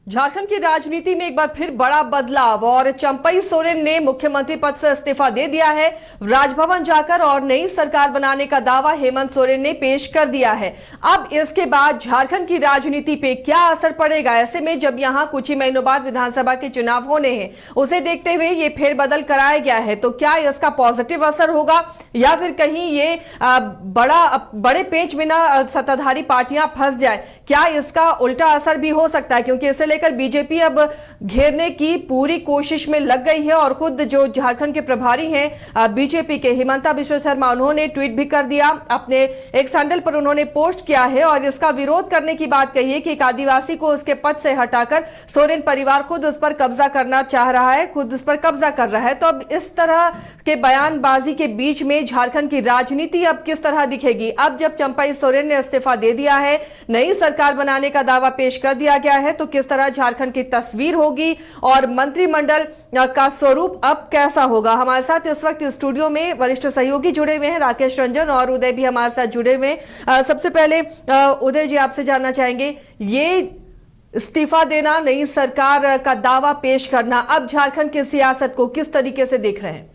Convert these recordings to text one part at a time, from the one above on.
झारखंड की राजनीति में एक बार फिर बड़ा बदलाव और चंपई सोरेन ने मुख्यमंत्री पद से इस्तीफा दे दिया है। राजभवन जाकर और नई सरकार बनाने का दावा हेमंत सोरेन ने पेश कर दिया है। अब इसके बाद झारखंड की राजनीति पे क्या असर पड़ेगा? ऐसे में जब यहां कुछ ही महीनों बाद विधानसभा के चुनाव होने हैं, उसे देखते हुए ये फेरबदल कराया गया है, तो क्या इसका पॉजिटिव असर होगा या फिर कहीं ये बड़े पेच में ना सत्ताधारी पार्टियां फंस जाए? क्या इसका उल्टा असर भी हो सकता है? क्योंकि इसे लेकर बीजेपी अब घेरने की पूरी कोशिश में लग गई है और खुद जो झारखंड के प्रभारी हैं बीजेपी के हिमंता बिश्व शर्मा, उन्होंने ट्वीट भी कर दिया। अपने एक हैंडल पर उन्होंने पोस्ट किया है और इसका विरोध करने की बात कही है कि एक आदिवासी को उसके पद से हटाकर सोरेन परिवार खुद उस पर कब्जा करना चाह रहा है, खुद उस पर कब्जा कर रहा है। तो अब इस तरह के बयानबाजी के बीच में झारखंड की राजनीति अब किस तरह दिखेगी? अब जब चंपई सोरेन ने इस्तीफा दे दिया है, नई सरकार बनाने का दावा पेश कर दिया गया है, तो किस तरह झारखंड की तस्वीर होगी और मंत्रिमंडल का स्वरूप अब कैसा होगा? हमारे साथ इस वक्त स्टूडियो में वरिष्ठ सहयोगी जुड़े हुए हैं, राकेश रंजन और उदय भी हमारे साथ जुड़े हुए हैं। सबसे पहले उदय जी, आपसे जानना चाहेंगे, ये इस्तीफा देना, नई सरकार का दावा पेश करना, अब झारखंड की सियासत को किस तरीके से देख रहे हैं?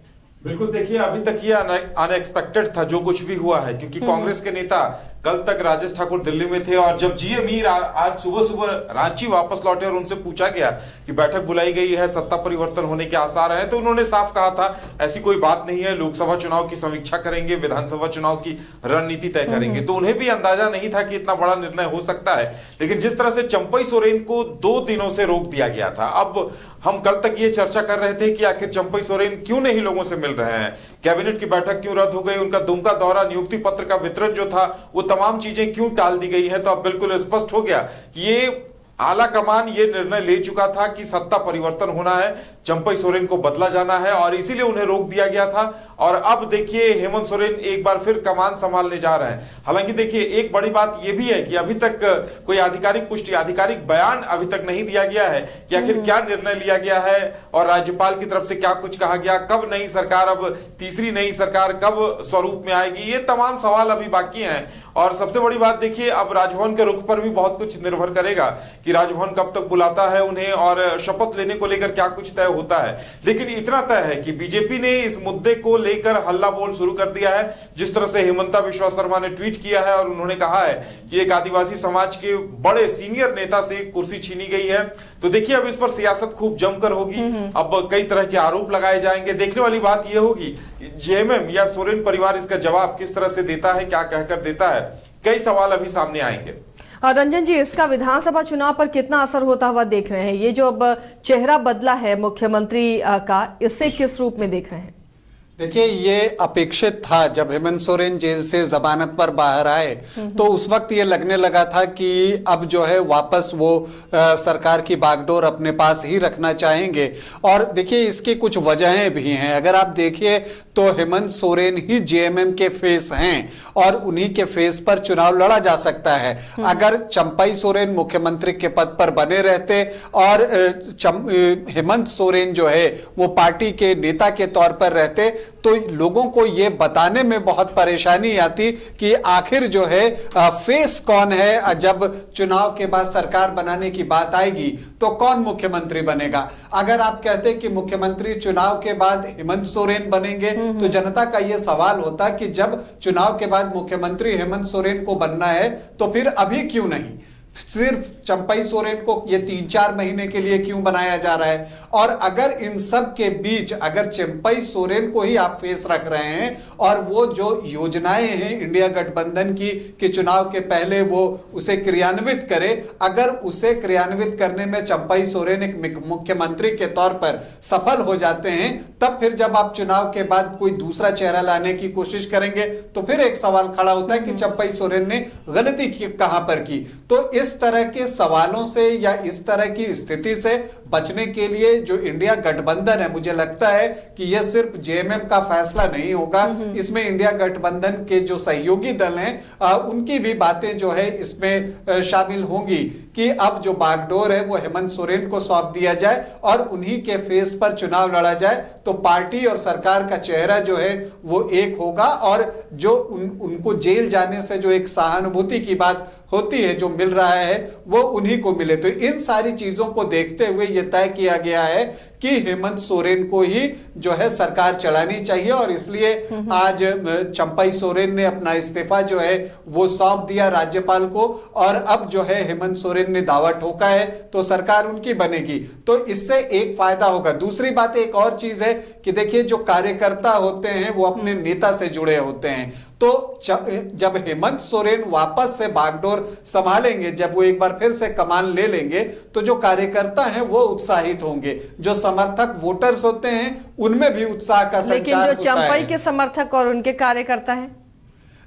बिल्कुल, देखिए अभी तक ये अनएक्सपेक्टेड था जो कुछ भी हुआ है, क्योंकि कांग्रेस के नेता कल तक राजेश ठाकुर दिल्ली में थे और जब जीए मीर आज सुबह सुबह रांची वापस लौटे और उनसे पूछा गया कि बैठक बुलाई गई है, सत्ता परिवर्तन होने के आसार हैं, तो उन्होंने साफ कहा था ऐसी कोई बात नहीं है, लोकसभा चुनाव की समीक्षा करेंगे, विधानसभा चुनाव की रणनीति तय करेंगे। तो उन्हें भी अंदाजा नहीं था कि इतना बड़ा निर्णय हो सकता है। लेकिन जिस तरह से चंपई सोरेन को 2 दिनों से रोक दिया गया था, अब हम कल तक ये चर्चा कर रहे थे कि आखिर चंपई सोरेन क्यों नहीं लोगों से मिल रहे हैं, कैबिनेट की बैठक क्यों रद्द हो गई, उनका दुमका दौरा, नियुक्ति पत्र का वितरण जो था, वो तमाम चीजें क्यों टाल दी गई है। तो अब बिल्कुल स्पष्ट हो गया कि ये आला कमान ये निर्णय ले चुका था कि सत्ता परिवर्तन होना है, चंपई सोरेन को बदला जाना है और इसीलिए उन्हें रोक दिया गया था। और अब देखिए हेमंत सोरेन एक बार फिर कमान संभालने जा रहे हैं। हालांकि देखिए एक बड़ी बात यह भी है कि अभी तक कोई आधिकारिक पुष्टि, आधिकारिक बयान अभी तक नहीं दिया गया है कि आखिर क्या निर्णय लिया गया है और राज्यपाल की तरफ से क्या कुछ कहा गया, कब नई सरकार, अब तीसरी नई सरकार कब स्वरूप में आएगी, ये तमाम सवाल अभी बाकी हैं। और सबसे बड़ी बात देखिए, अब राजभवन के रुख पर भी बहुत कुछ निर्भर करेगा कि राजभवन कब तक बुलाता है उन्हें और शपथ लेने को लेकर क्या कुछ तय होता है। लेकिन इतना तय है कि बीजेपी ने इस मुद्दे को लेकर हल्ला बोल शुरू कर दिया है। जिस तरह से हिमंता बिश्व शर्मा ने ट्वीट किया है और उन्होंने कहा है कि एक आदिवासी समाज के बड़े सीनियर नेता से कुर्सी छीनी गई है, तो देखिए अब इस पर सियासत खूब जमकर होगी। अब कई तरह के आरोप लगाए जाएंगे। देखने वाली बात यह होगी जेएमएम या सोरेन परिवार इसका जवाब किस तरह से देता है, क्या कहकर देता है। कई सवाल अभी सामने आएंगे। रंजन जी, इसका विधानसभा चुनाव पर कितना असर होता हुआ देख रहे हैं? ये जो अब चेहरा बदला है मुख्यमंत्री का, इससे किस रूप में देख रहे हैं? देखिए, ये अपेक्षित था। जब हेमंत सोरेन जेल से जमानत पर बाहर आए तो उस वक्त ये लगने लगा था कि अब जो है वापस वो सरकार की बागडोर अपने पास ही रखना चाहेंगे। और देखिए इसकी कुछ वजहें भी हैं। अगर आप देखिए तो हेमंत सोरेन ही जेएमएम के फेस हैं और उन्हीं के फेस पर चुनाव लड़ा जा सकता है। अगर चंपई सोरेन मुख्यमंत्री के पद पर बने रहते और हेमंत सोरेन जो है वो पार्टी के नेता के तौर पर रहते, तो लोगों को यह बताने में बहुत परेशानी आती कि आखिर जो है फेस कौन है। जब चुनाव के बाद सरकार बनाने की बात आएगी तो कौन मुख्यमंत्री बनेगा। अगर आप कहते कि मुख्यमंत्री चुनाव के बाद हेमंत सोरेन बनेंगे, तो जनता का यह सवाल होता कि जब चुनाव के बाद मुख्यमंत्री हेमंत सोरेन को बनना है तो फिर अभी क्यों नहीं, सिर्फ चंपई सोरेन को ये 3-4 महीने के लिए क्यों बनाया जा रहा है। और अगर इन सब के बीच अगर चंपई सोरेन को ही आप फेस रख रहे हैं और वो जो योजनाएं हैं इंडिया गठबंधन की कि चुनाव के पहले वो उसे क्रियान्वित करे, अगर उसे क्रियान्वित करने में चंपई सोरेन एक मुख्यमंत्री के तौर पर सफल हो जाते हैं, तब फिर जब आप चुनाव के बाद कोई दूसरा चेहरा लाने की कोशिश करेंगे तो फिर एक सवाल खड़ा होता है कि चंपई सोरेन ने गलती कहां पर की। तो इस तरह के सवालों से या इस तरह की स्थिति से बचने के लिए जो इंडिया गठबंधन है, मुझे लगता है कि यह सिर्फ जेएमएम का फैसला नहीं होगा, इसमें इंडिया गठबंधन के जो सहयोगी दल हैं उनकी भी बातें जो है इसमें शामिल होंगी कि अब जो बागडोर है वो हेमंत सोरेन को सौंप दिया जाए और उन्हीं के फेस पर चुनाव लड़ा जाए, तो पार्टी और सरकार का चेहरा जो है वो एक होगा और जो उनको जेल जाने से जो एक सहानुभूति की बात होती है जो मिल रहा है वो उन्हीं को मिले। तो इन सारी चीजों को देखते हुए ये तय किया गया है कि हेमंत सोरेन को ही जो है सरकार चलानी चाहिए और इसलिए आज चंपई सोरेन ने अपना इस्तीफा जो है वो सौंप दिया राज्यपाल को और अब जो है हेमंत सोरेन ने दावा ठोका है तो सरकार उनकी बनेगी। तो इससे एक फायदा होगा। दूसरी बात एक और चीज है कि देखिए जो कार्यकर्ता होते हैं वो अपने नेता से जुड़े होते हैं, तो जब हेमंत सोरेन वापस से बागडोर संभालेंगे, जब वो एक बार फिर से कमान ले लेंगे, तो जो कार्यकर्ता हैं वो उत्साहित होंगे, जो समर्थक वोटर्स होते हैं उनमें भी उत्साह का संचार होता है। लेकिन जो चंपई के समर्थक और उनके कार्यकर्ता हैं,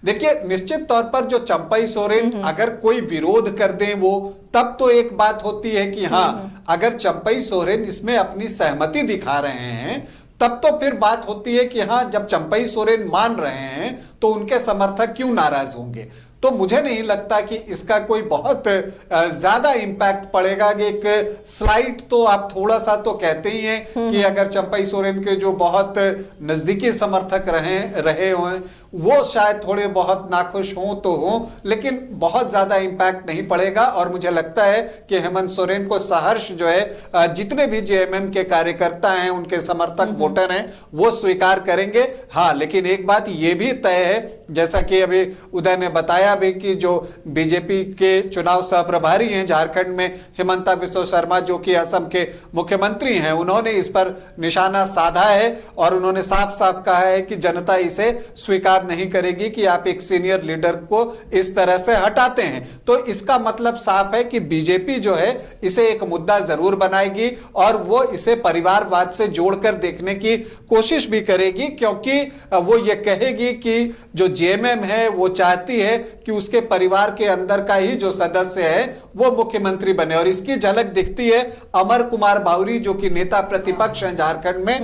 देखिए निश्चित तौर पर जो चंपई सोरेन अगर कोई विरोध कर दें वो तब तो एक बात होती है कि हाँ अगर चंपई सोरेन इसमें अपनी सहमति दिखा रहे हैं तब तो फिर बात होती है कि हाँ जब चंपई सोरेन मान रहे हैं तो उनके समर्थक क्यों नाराज होंगे। तो मुझे नहीं लगता कि इसका कोई बहुत ज्यादा इंपैक्ट पड़ेगा कि एक स्लाइड तो आप थोड़ा सा तो कहते ही हैं कि अगर चंपई सोरेन के जो बहुत नजदीकी समर्थक रहे हों वो शायद थोड़े बहुत नाखुश हों तो हों, लेकिन बहुत ज्यादा इंपैक्ट नहीं पड़ेगा। और मुझे लगता है कि हेमंत सोरेन को सहर्ष जो है जितने भी जेएमएम के कार्यकर्ता हैं उनके समर्थक वोटर हैं वो स्वीकार करेंगे। हाँ लेकिन एक बात ये भी तय है जैसा कि अभी उदय ने बताया भी कि जो बीजेपी के चुनाव सह प्रभारी हैं झारखंड में हिमंता बिस्वा शर्मा जो कि असम के मुख्यमंत्री हैं, उन्होंने इस पर निशाना साधा है और उन्होंने साफ साफ कहा है कि जनता इसे स्वीकार नहीं करेगी कि आप एक सीनियर लीडर को इस तरह से हटाते हैं। तो इसका मतलब साफ है कि बीजेपी जो है इसे एक मुद्दा जरूर बनाएगी और वो इसे परिवारवाद से जोड़कर देखने की कोशिश भी करेगी, क्योंकि वो ये कहेगी कि जो जेएमएम है वो चाहती है कि उसके परिवार के अंदर का ही जो सदस्य है वो मुख्यमंत्री बने। और इसकी झलक दिखती है अमर कुमार बावरी जो कि नेता प्रतिपक्ष हैं झारखंड में,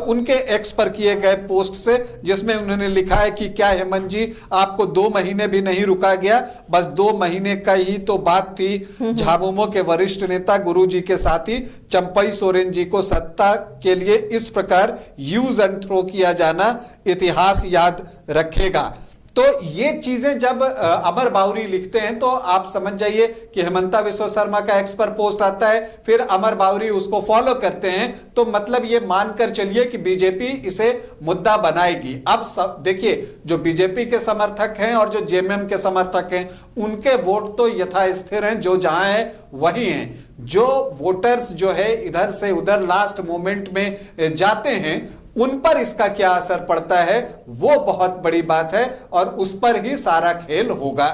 उनके एक्स पर किए गए पोस्ट से, जिसमें उन्होंने लिखा है कि क्या हेमंत जी आपको 2 महीने भी नहीं रुका गया, बस 2 महीने का ही तो बात थी। झामुमो के वरिष्ठ नेता गुरुजी के साथी चंपई सोरेन जी को सत्ता के लिए इस प्रकार यूज एंड थ्रो किया जाना इतिहास याद रखेगा। तो ये चीजें जब अमर बावरी लिखते हैं तो आप समझ जाइए कि हिमंता बिस्वा शर्मा का एक्स पर पोस्ट आता है, फिर अमर बावरी उसको फॉलो करते हैं, तो मतलब ये मानकर चलिए कि बीजेपी इसे मुद्दा बनाएगी। अब देखिए जो बीजेपी के समर्थक हैं और जो जेएमएम के समर्थक हैं उनके वोट तो यथास्थिर हैं, जो जहां है वही हैं। जो वोटर्स जो है इधर से उधर लास्ट मोमेंट में जाते हैं उन पर इसका क्या असर पड़ता है वो बहुत बड़ी बात है और उस पर ही सारा खेल होगा।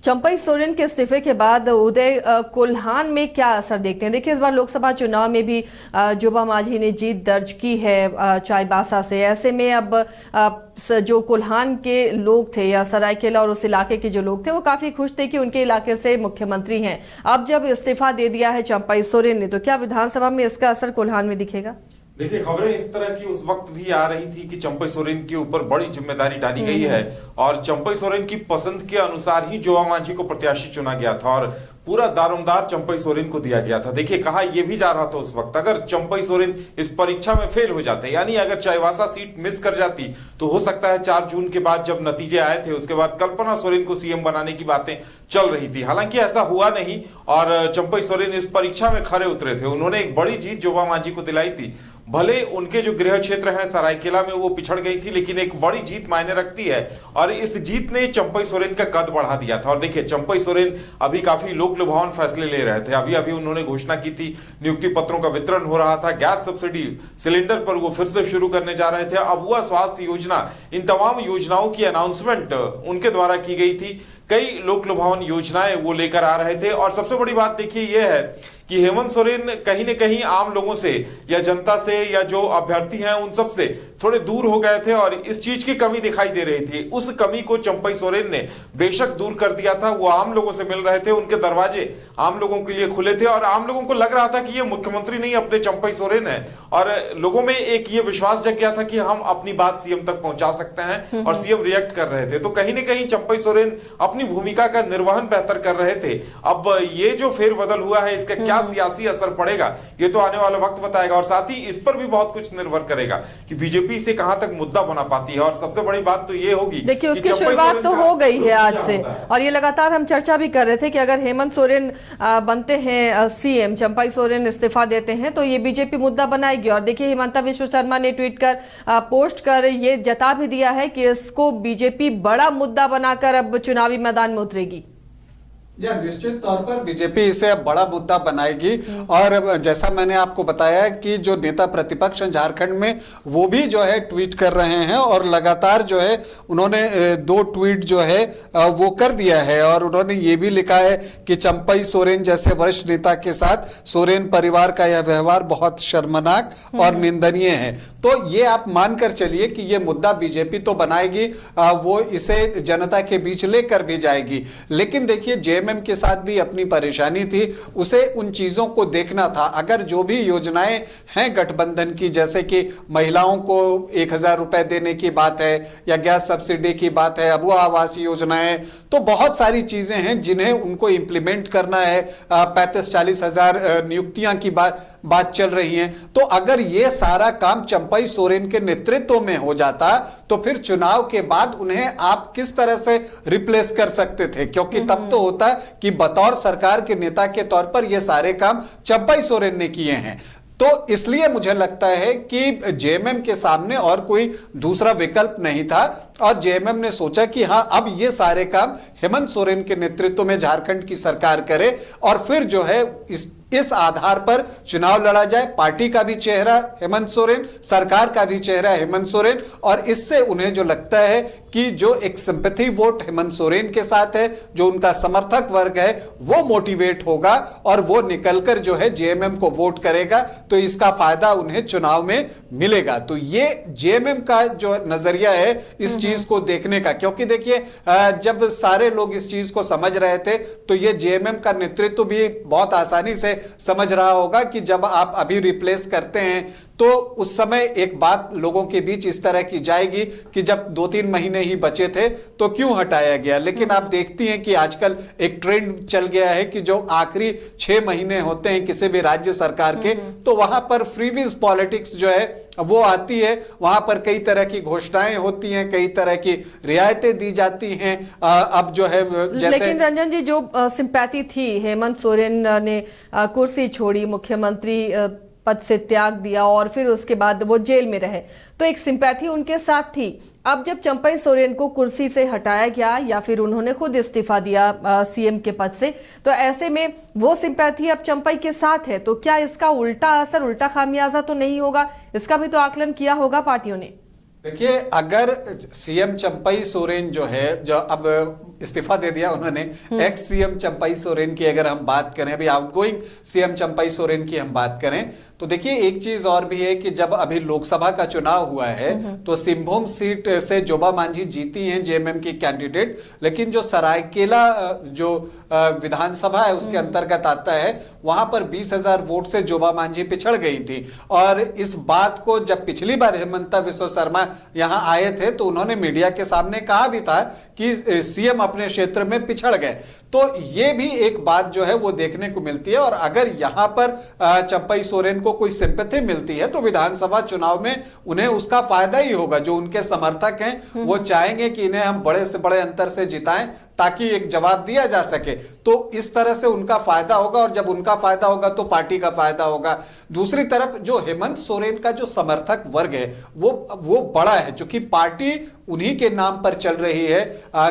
चंपई सोरेन के इस्तीफे के बाद उदय कोल्हान में क्या असर देखते हैं? देखिए इस बार लोकसभा चुनाव में भी जोबा मांझी ने जीत दर्ज की है चाईबासा से। ऐसे में अब जो कोल्हान के लोग थे या सरायकेला और उस इलाके के जो लोग थे वो काफी खुश थे कि उनके इलाके से मुख्यमंत्री हैं। अब जब इस्तीफा दे दिया है चंपई सोरेन ने, तो क्या विधानसभा में इसका असर कोल्हान में दिखेगा? देखिए खबरें इस तरह की उस वक्त भी आ रही थी कि चंपई सोरेन के ऊपर बड़ी जिम्मेदारी डाली गई है और चंपई सोरेन की पसंद के अनुसार ही जोबा मांझी को प्रत्याशी चुना गया था और पूरा दारोमदार चंपई सोरेन को दिया गया था। देखिए कहा यह भी जा रहा था उस वक्त अगर चंपई सोरेन इस परीक्षा में फेल हो जाते, यानी अगर चाईबासा सीट मिस कर जाती, तो हो सकता है 4 जून के बाद जब नतीजे आए थे उसके बाद कल्पना सोरेन को सीएम बनाने की बातें चल रही थी। हालांकि ऐसा हुआ नहीं और चंपई सोरेन इस परीक्षा में खरे उतरे थे। उन्होंने एक बड़ी जीत जोबा मांझी को दिलाई थी। भले उनके जो गृह क्षेत्र है सरायकेला में वो पिछड़ गई थी, लेकिन एक बड़ी जीत मायने रखती है और इस जीत ने चंपई सोरेन का कद बढ़ा दिया था। और देखिए चंपई सोरेन अभी काफी लोक लुभावन फैसले ले रहे थे। अभी उन्होंने घोषणा की थी, नियुक्ति पत्रों का वितरण हो रहा था, गैस सब्सिडी सिलेंडर पर वो फिर से शुरू करने जा रहे थे, अबुआ स्वास्थ्य योजना, इन तमाम योजनाओं की अनाउंसमेंट उनके द्वारा की गई थी। कई लोक लुभावन योजनाएं वो लेकर आ रहे थे और सबसे बड़ी बात देखिए यह है कि हेमंत सोरेन कहीं न कहीं आम लोगों से या जनता से या जो अभ्यर्थी हैं उन सब से थोड़े दूर हो गए थे और इस चीज की कमी दिखाई दे रही थी। उस कमी को चंपई सोरेन ने बेशक दूर कर दिया था। वो आम लोगों से मिल रहे थे, उनके दरवाजे आम लोगों के लिए खुले थे और आम लोगों को लग रहा था कि ये मुख्यमंत्री नहीं अपने चंपई सोरेन है। और लोगों में एक ये विश्वास जग गया था कि हम अपनी बात सीएम तक पहुंचा सकते हैं और सीएम रिएक्ट कर रहे थे। तो कहीं ना कहीं चंपई सोरेन अपनी भूमिका का निर्वहन बेहतर कर रहे थे। अब ये जो फेरबदल हुआ है इसका क्या सियासी असर पड़ेगा ये तो आने वाला वक्त बताएगा। और साथ ही इस पर भी बहुत कुछ निर्भर करेगा कि बीजेपी इसे कहां तक मुद्दा बना पाती है। और सबसे बड़ी बात तो ये होगी, देखिए उसकी शुरुआत तो हो गई है आज से, और ये लगातार हम चर्चा भी कर रहे थे कि अगर हेमंत सोरेन बनते हैं सीएम, चंपई सोरेन इस्तीफा देते हैं तो ये बीजेपी मुद्दा बनाएगी। और देखिए हिमंता विश्व शर्मा ने ट्वीट कर पोस्ट कर ये जता भी दिया है कि इसको बीजेपी बड़ा मुद्दा बनाकर अब चुनावी मैदान में उतरेगी। या निश्चित तौर पर बीजेपी इसे अब बड़ा मुद्दा बनाएगी। और जैसा मैंने आपको बताया कि जो नेता प्रतिपक्ष हैं झारखंड में वो भी जो है ट्वीट कर रहे हैं और लगातार जो है उन्होंने 2 ट्वीट जो है वो कर दिया है। और उन्होंने ये भी लिखा है कि चंपई सोरेन जैसे वरिष्ठ नेता के साथ सोरेन परिवार का यह व्यवहार बहुत शर्मनाक और निंदनीय है। तो ये आप मानकर चलिए कि ये मुद्दा बीजेपी तो बनाएगी, वो इसे जनता के बीच लेकर भी जाएगी। लेकिन देखिए जेएमएम के साथ भी अपनी परेशानी थी, उसे उन चीजों को देखना था। अगर जो भी योजनाएं हैं गठबंधन की, जैसे कि महिलाओं को 1000 रुपए देने की बात है या गैस सब्सिडी की बात है, अबुआ आवास योजनाएं, तो बहुत सारी चीजें हैं जिन्हें उनको इंप्लीमेंट करना है। 35-40 हजार नियुक्तियां की बात चल रही है। तो अगर ये सारा काम चंपई सोरेन के नेतृत्व में हो जाता तो फिर चुनाव के बाद उन्हें आप किस तरह से रिप्लेस कर सकते थे, क्योंकि तब तो होता कि बतौर सरकार के नेता के तौर पर ये सारे काम चंपई सोरेन ने किए हैं। तो इसलिए मुझे लगता है कि जेएमएम के सामने और कोई दूसरा विकल्प नहीं था और जेएमएम ने सोचा कि हां अब ये सारे काम हेमंत सोरेन के नेतृत्व में झारखंड की सरकार करे और फिर जो है इस आधार पर चुनाव लड़ा जाए। पार्टी का भी चेहरा हेमंत सोरेन, सरकार का भी चेहरा हेमंत सोरेन, और इससे उन्हें जो लगता है कि जो एक सिंपैथी वोट हेमंत सोरेन के साथ है, जो उनका समर्थक वर्ग है, वो मोटिवेट होगा और वो निकलकर जो है जेएमएम को वोट करेगा, तो इसका फायदा उन्हें चुनाव में मिलेगा। तो ये जेएमएम का जो नजरिया है इस चीज को देखने का, क्योंकि देखिए जब सारे लोग इस चीज को समझ रहे थे तो ये जेएमएम का नेतृत्व भी बहुत आसानी से समझ रहा होगा कि जब आप अभी रिप्लेस करते हैं तो उस समय एक बात लोगों के बीच इस तरह की जाएगी कि जब 2-3 महीने ही बचे थे तो क्यों हटाया गया। लेकिन आप देखती हैं कि आजकल एक ट्रेंड चल गया है कि जो आखिरी 6 महीने होते हैं किसी भी राज्य सरकार के, तो वहां पर फ्रीबीज पॉलिटिक्स जो है वो आती है। वहां पर कई तरह की घोषणाएं होती हैं, कई तरह की रियायतें दी जाती हैं। अब जो है जैसे, लेकिन रंजन जी जो सिंपैथी थी, हेमंत सोरेन ने कुर्सी छोड़ी, मुख्यमंत्री पद से त्याग दिया और फिर उसके बाद वो जेल में रहे, तो एक सिंपैथी उनके साथ थी। अब जब चंपई सोरेन को कुर्सी से हटाया गया या फिर उन्होंने खुद इस्तीफा दिया सीएम के पद से, तो ऐसे में वो सिंपैथी अब चंपई के साथ है, तो क्या इसका उल्टा असर, उल्टा खामियाजा तो नहीं होगा? इसका भी तो आकलन किया होगा पार्टियों ने। देखिए अगर सीएम चंपई सोरेन जो है, जो अब इस्तीफा दे दिया उन्होंने, एक्स सीएम चंपई सोरेन की अगर हम बात करें, अभी आउटगोइंग सीएम चंपई सोरेन की हम बात करें, तो देखिए एक चीज और भी है कि जब अभी लोकसभा का चुनाव हुआ है तो सिंहभूम सीट से जोबा मांझी जीती हैं जेएमएम की कैंडिडेट, लेकिन जो सरायकेला जो विधानसभा है उसके अंतर्गत आता है, वहां पर 20,000 वोट से जोबा मांझी पिछड़ गई थी। और इस बात को जब पिछली बार हेमंता विश्व शर्मा यहां आए थे तो उन्होंने मीडिया के सामने कहा भी था कि सीएम अपने क्षेत्र में पिछड़ गए। तो ये भी एक बात जो है वो देखने को मिलती है। और अगर यहां पर चंपई सोरेन को कोई सिंपैथी मिलती है तो विधानसभा चुनाव में उन्हें उसका फायदा ही होगा। जो उनके समर्थक हैं वो चाहेंगे कि इन्हें हम बड़े से बड़े अंतर से जिताएं ताकि एक जवाब दिया जा सके, तो इस तरह से उनका फायदा होगा। और जब उनका फायदा होगा तो पार्टी का फायदा होगा। दूसरी तरफ जो हेमंत सोरेन का जो समर्थक वर्ग है वो बड़ा है, चूंकि पार्टी उन्हीं के नाम पर चल रही है,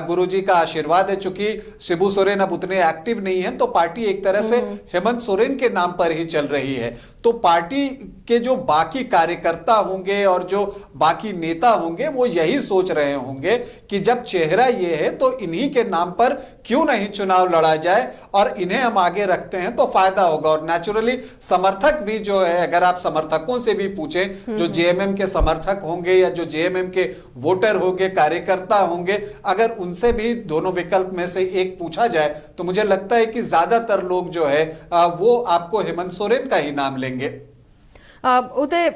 गुरुजी का आशीर्वाद है। चूंकि शिबू सोरेन अब उतने एक्टिव नहीं है तो पार्टी एक तरह से हेमंत सोरेन के नाम पर ही चल रही है। तो पार्टी के जो बाकी कार्यकर्ता होंगे और जो बाकी नेता होंगे वो यही सोच रहे होंगे कि जब चेहरा ये है तो इन्हीं के नाम पर क्यों नहीं चुनाव लड़ा जाए और इन्हें हम आगे रखते हैं तो फायदा होगा। और नेचुरली समर्थक भी जो है, अगर आप समर्थकों से भी पूछें, जो जेएमएम के समर्थक होंगे या जो जेएमएम के वोटर होंगे, कार्यकर्ता होंगे, अगर उनसे भी दोनों विकल्प में से एक पूछा जाए तो मुझे लगता है कि ज्यादातर लोग जो है वो आपको हेमंत सोरेन का ही नाम लेंगे। उदय,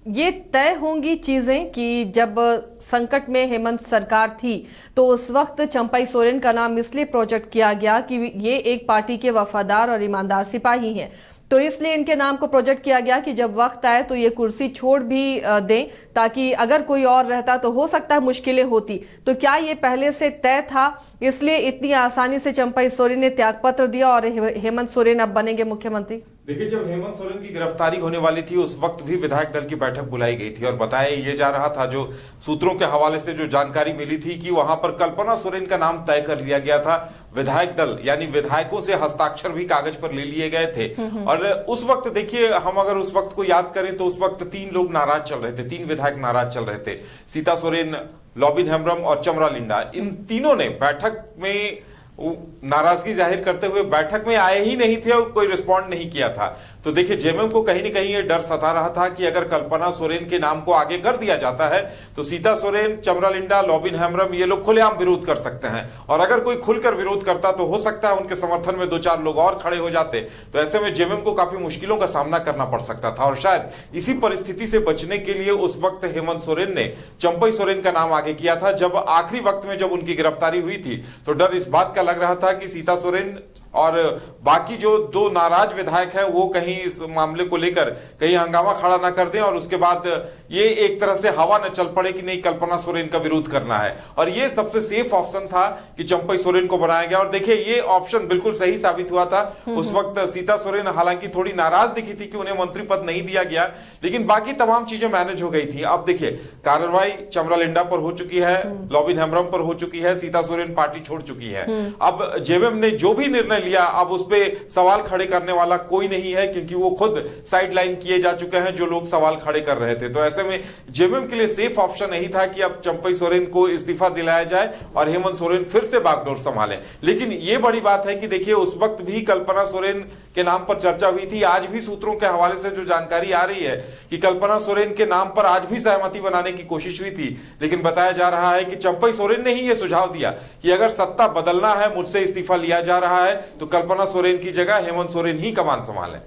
ये तय होंगी चीजें कि जब संकट में हेमंत सरकार थी तो उस वक्त चंपई सोरेन का नाम इसलिए प्रोजेक्ट किया गया कि ये एक पार्टी के वफादार और ईमानदार सिपाही हैं, तो इसलिए इनके नाम को प्रोजेक्ट किया गया कि जब वक्त आए तो ये कुर्सी छोड़ भी दें, ताकि अगर कोई और रहता तो हो सकता है मुश्किलें होती। तो क्या ये पहले से तय था, इसलिए इतनी आसानी से चंपई सोरेन ने त्यागपत्र दिया और हेमंत सोरेन अब बनेंगे मुख्यमंत्री? देखिए, जब हेमंत सोरेन की गिरफ्तारी होने वाली थी उस वक्त भी विधायक दल की बैठक बुलाई गई थी और बताया ये जा रहा था, जो सूत्रों के हवाले से जो जानकारी मिली थी, कि वहां पर कल्पना सोरेन का नाम तय कर लिया गया था। विधायक दल यानी विधायकों से हस्ताक्षर भी कागज पर ले लिए गए थे। और उस वक्त देखिए, हम अगर उस वक्त को याद करें तो उस वक्त 3 लोग नाराज चल रहे थे, 3 विधायक नाराज चल रहे थे, सीता सोरेन, लॉबिन हेम्ब्रम और चमरा लिंडा। इन तीनों ने बैठक में नाराजगी जाहिर करते हुए बैठक में आए ही नहीं थे और कोई रिस्पॉन्ड नहीं किया था। तो देखिए, जेएमएम को कहीं ना कहीं ये डर सता रहा था कि अगर कल्पना सोरेन के नाम को आगे कर दिया जाता है तो सीता सोरेन, चमरा लिंडा, लॉबिन हेम्ब्रम ये लोग खुलेआम विरोध कर सकते हैं, और अगर कोई खुलकर विरोध करता तो हो सकता है उनके समर्थन में 2-4 लोग और खड़े हो जाते। तो ऐसे में जेएमएम को काफी मुश्किलों का सामना करना पड़ सकता था, और शायद इसी परिस्थिति से बचने के लिए उस वक्त हेमंत सोरेन ने चंपई सोरेन का नाम आगे किया था। जब आखिरी वक्त में जब उनकी गिरफ्तारी हुई थी तो डर इस बात का लग रहा था कि सीता सोरेन और बाकी जो 2 नाराज विधायक हैं वो कहीं इस मामले को लेकर कहीं हंगामा खड़ा ना कर दें और उसके बाद ये एक तरह से हवा न चल पड़े कि नहीं, कल्पना सोरेन का विरोध करना है। और ये सबसे सेफ ऑप्शन था कि चंपई सोरेन को बनाया गया, और देखिए ये ऑप्शन बिल्कुल सही साबित हुआ था। उस वक्त सीता सोरेन हालांकि थोड़ी नाराज दिखी थी कि उन्हें मंत्री पद नहीं दिया गया, लेकिन बाकी तमाम चीजें मैनेज हो गई थी। अब देखिए, कार्रवाई चमरा लिंडा पर हो चुकी है, लॉबिन हेम्ब्रम पर हो चुकी है, सीता सोरेन पार्टी छोड़ चुकी है। अब जेएमएम ने जो भी निर्णय लिया, अब उस पे सवाल खड़े करने वाला कोई नहीं है, क्योंकि वो खुद साइडलाइन किए जा चुके हैं जो लोग सवाल खड़े कर रहे थे। तो ऐसे में जेएमएम के लिए सेफ ऑप्शन यही था कि अब चंपई सोरेन को इस्तीफा दिलाया जाए और हेमंत सोरेन फिर से बागडोर संभालें। लेकिन ये बड़ी बात है कि देखिए, उस वक्त भी कल्पना सोरेन के नाम पर चर्चा हुई थी। आज भी सूत्रों के हवाले से जो जानकारी आ रही है कि कल्पना सोरेन के नाम पर आज भी सहमति बनाने की कोशिश हुई थी, लेकिन बताया जा रहा है कि चंपई सोरेन ने ही यह सुझाव दिया कि अगर सत्ता बदलना है, मुझसे इस्तीफा लिया जा रहा है, तो कल्पना सोरेन की जगह हेमंत सोरेन ही कमान संभालें।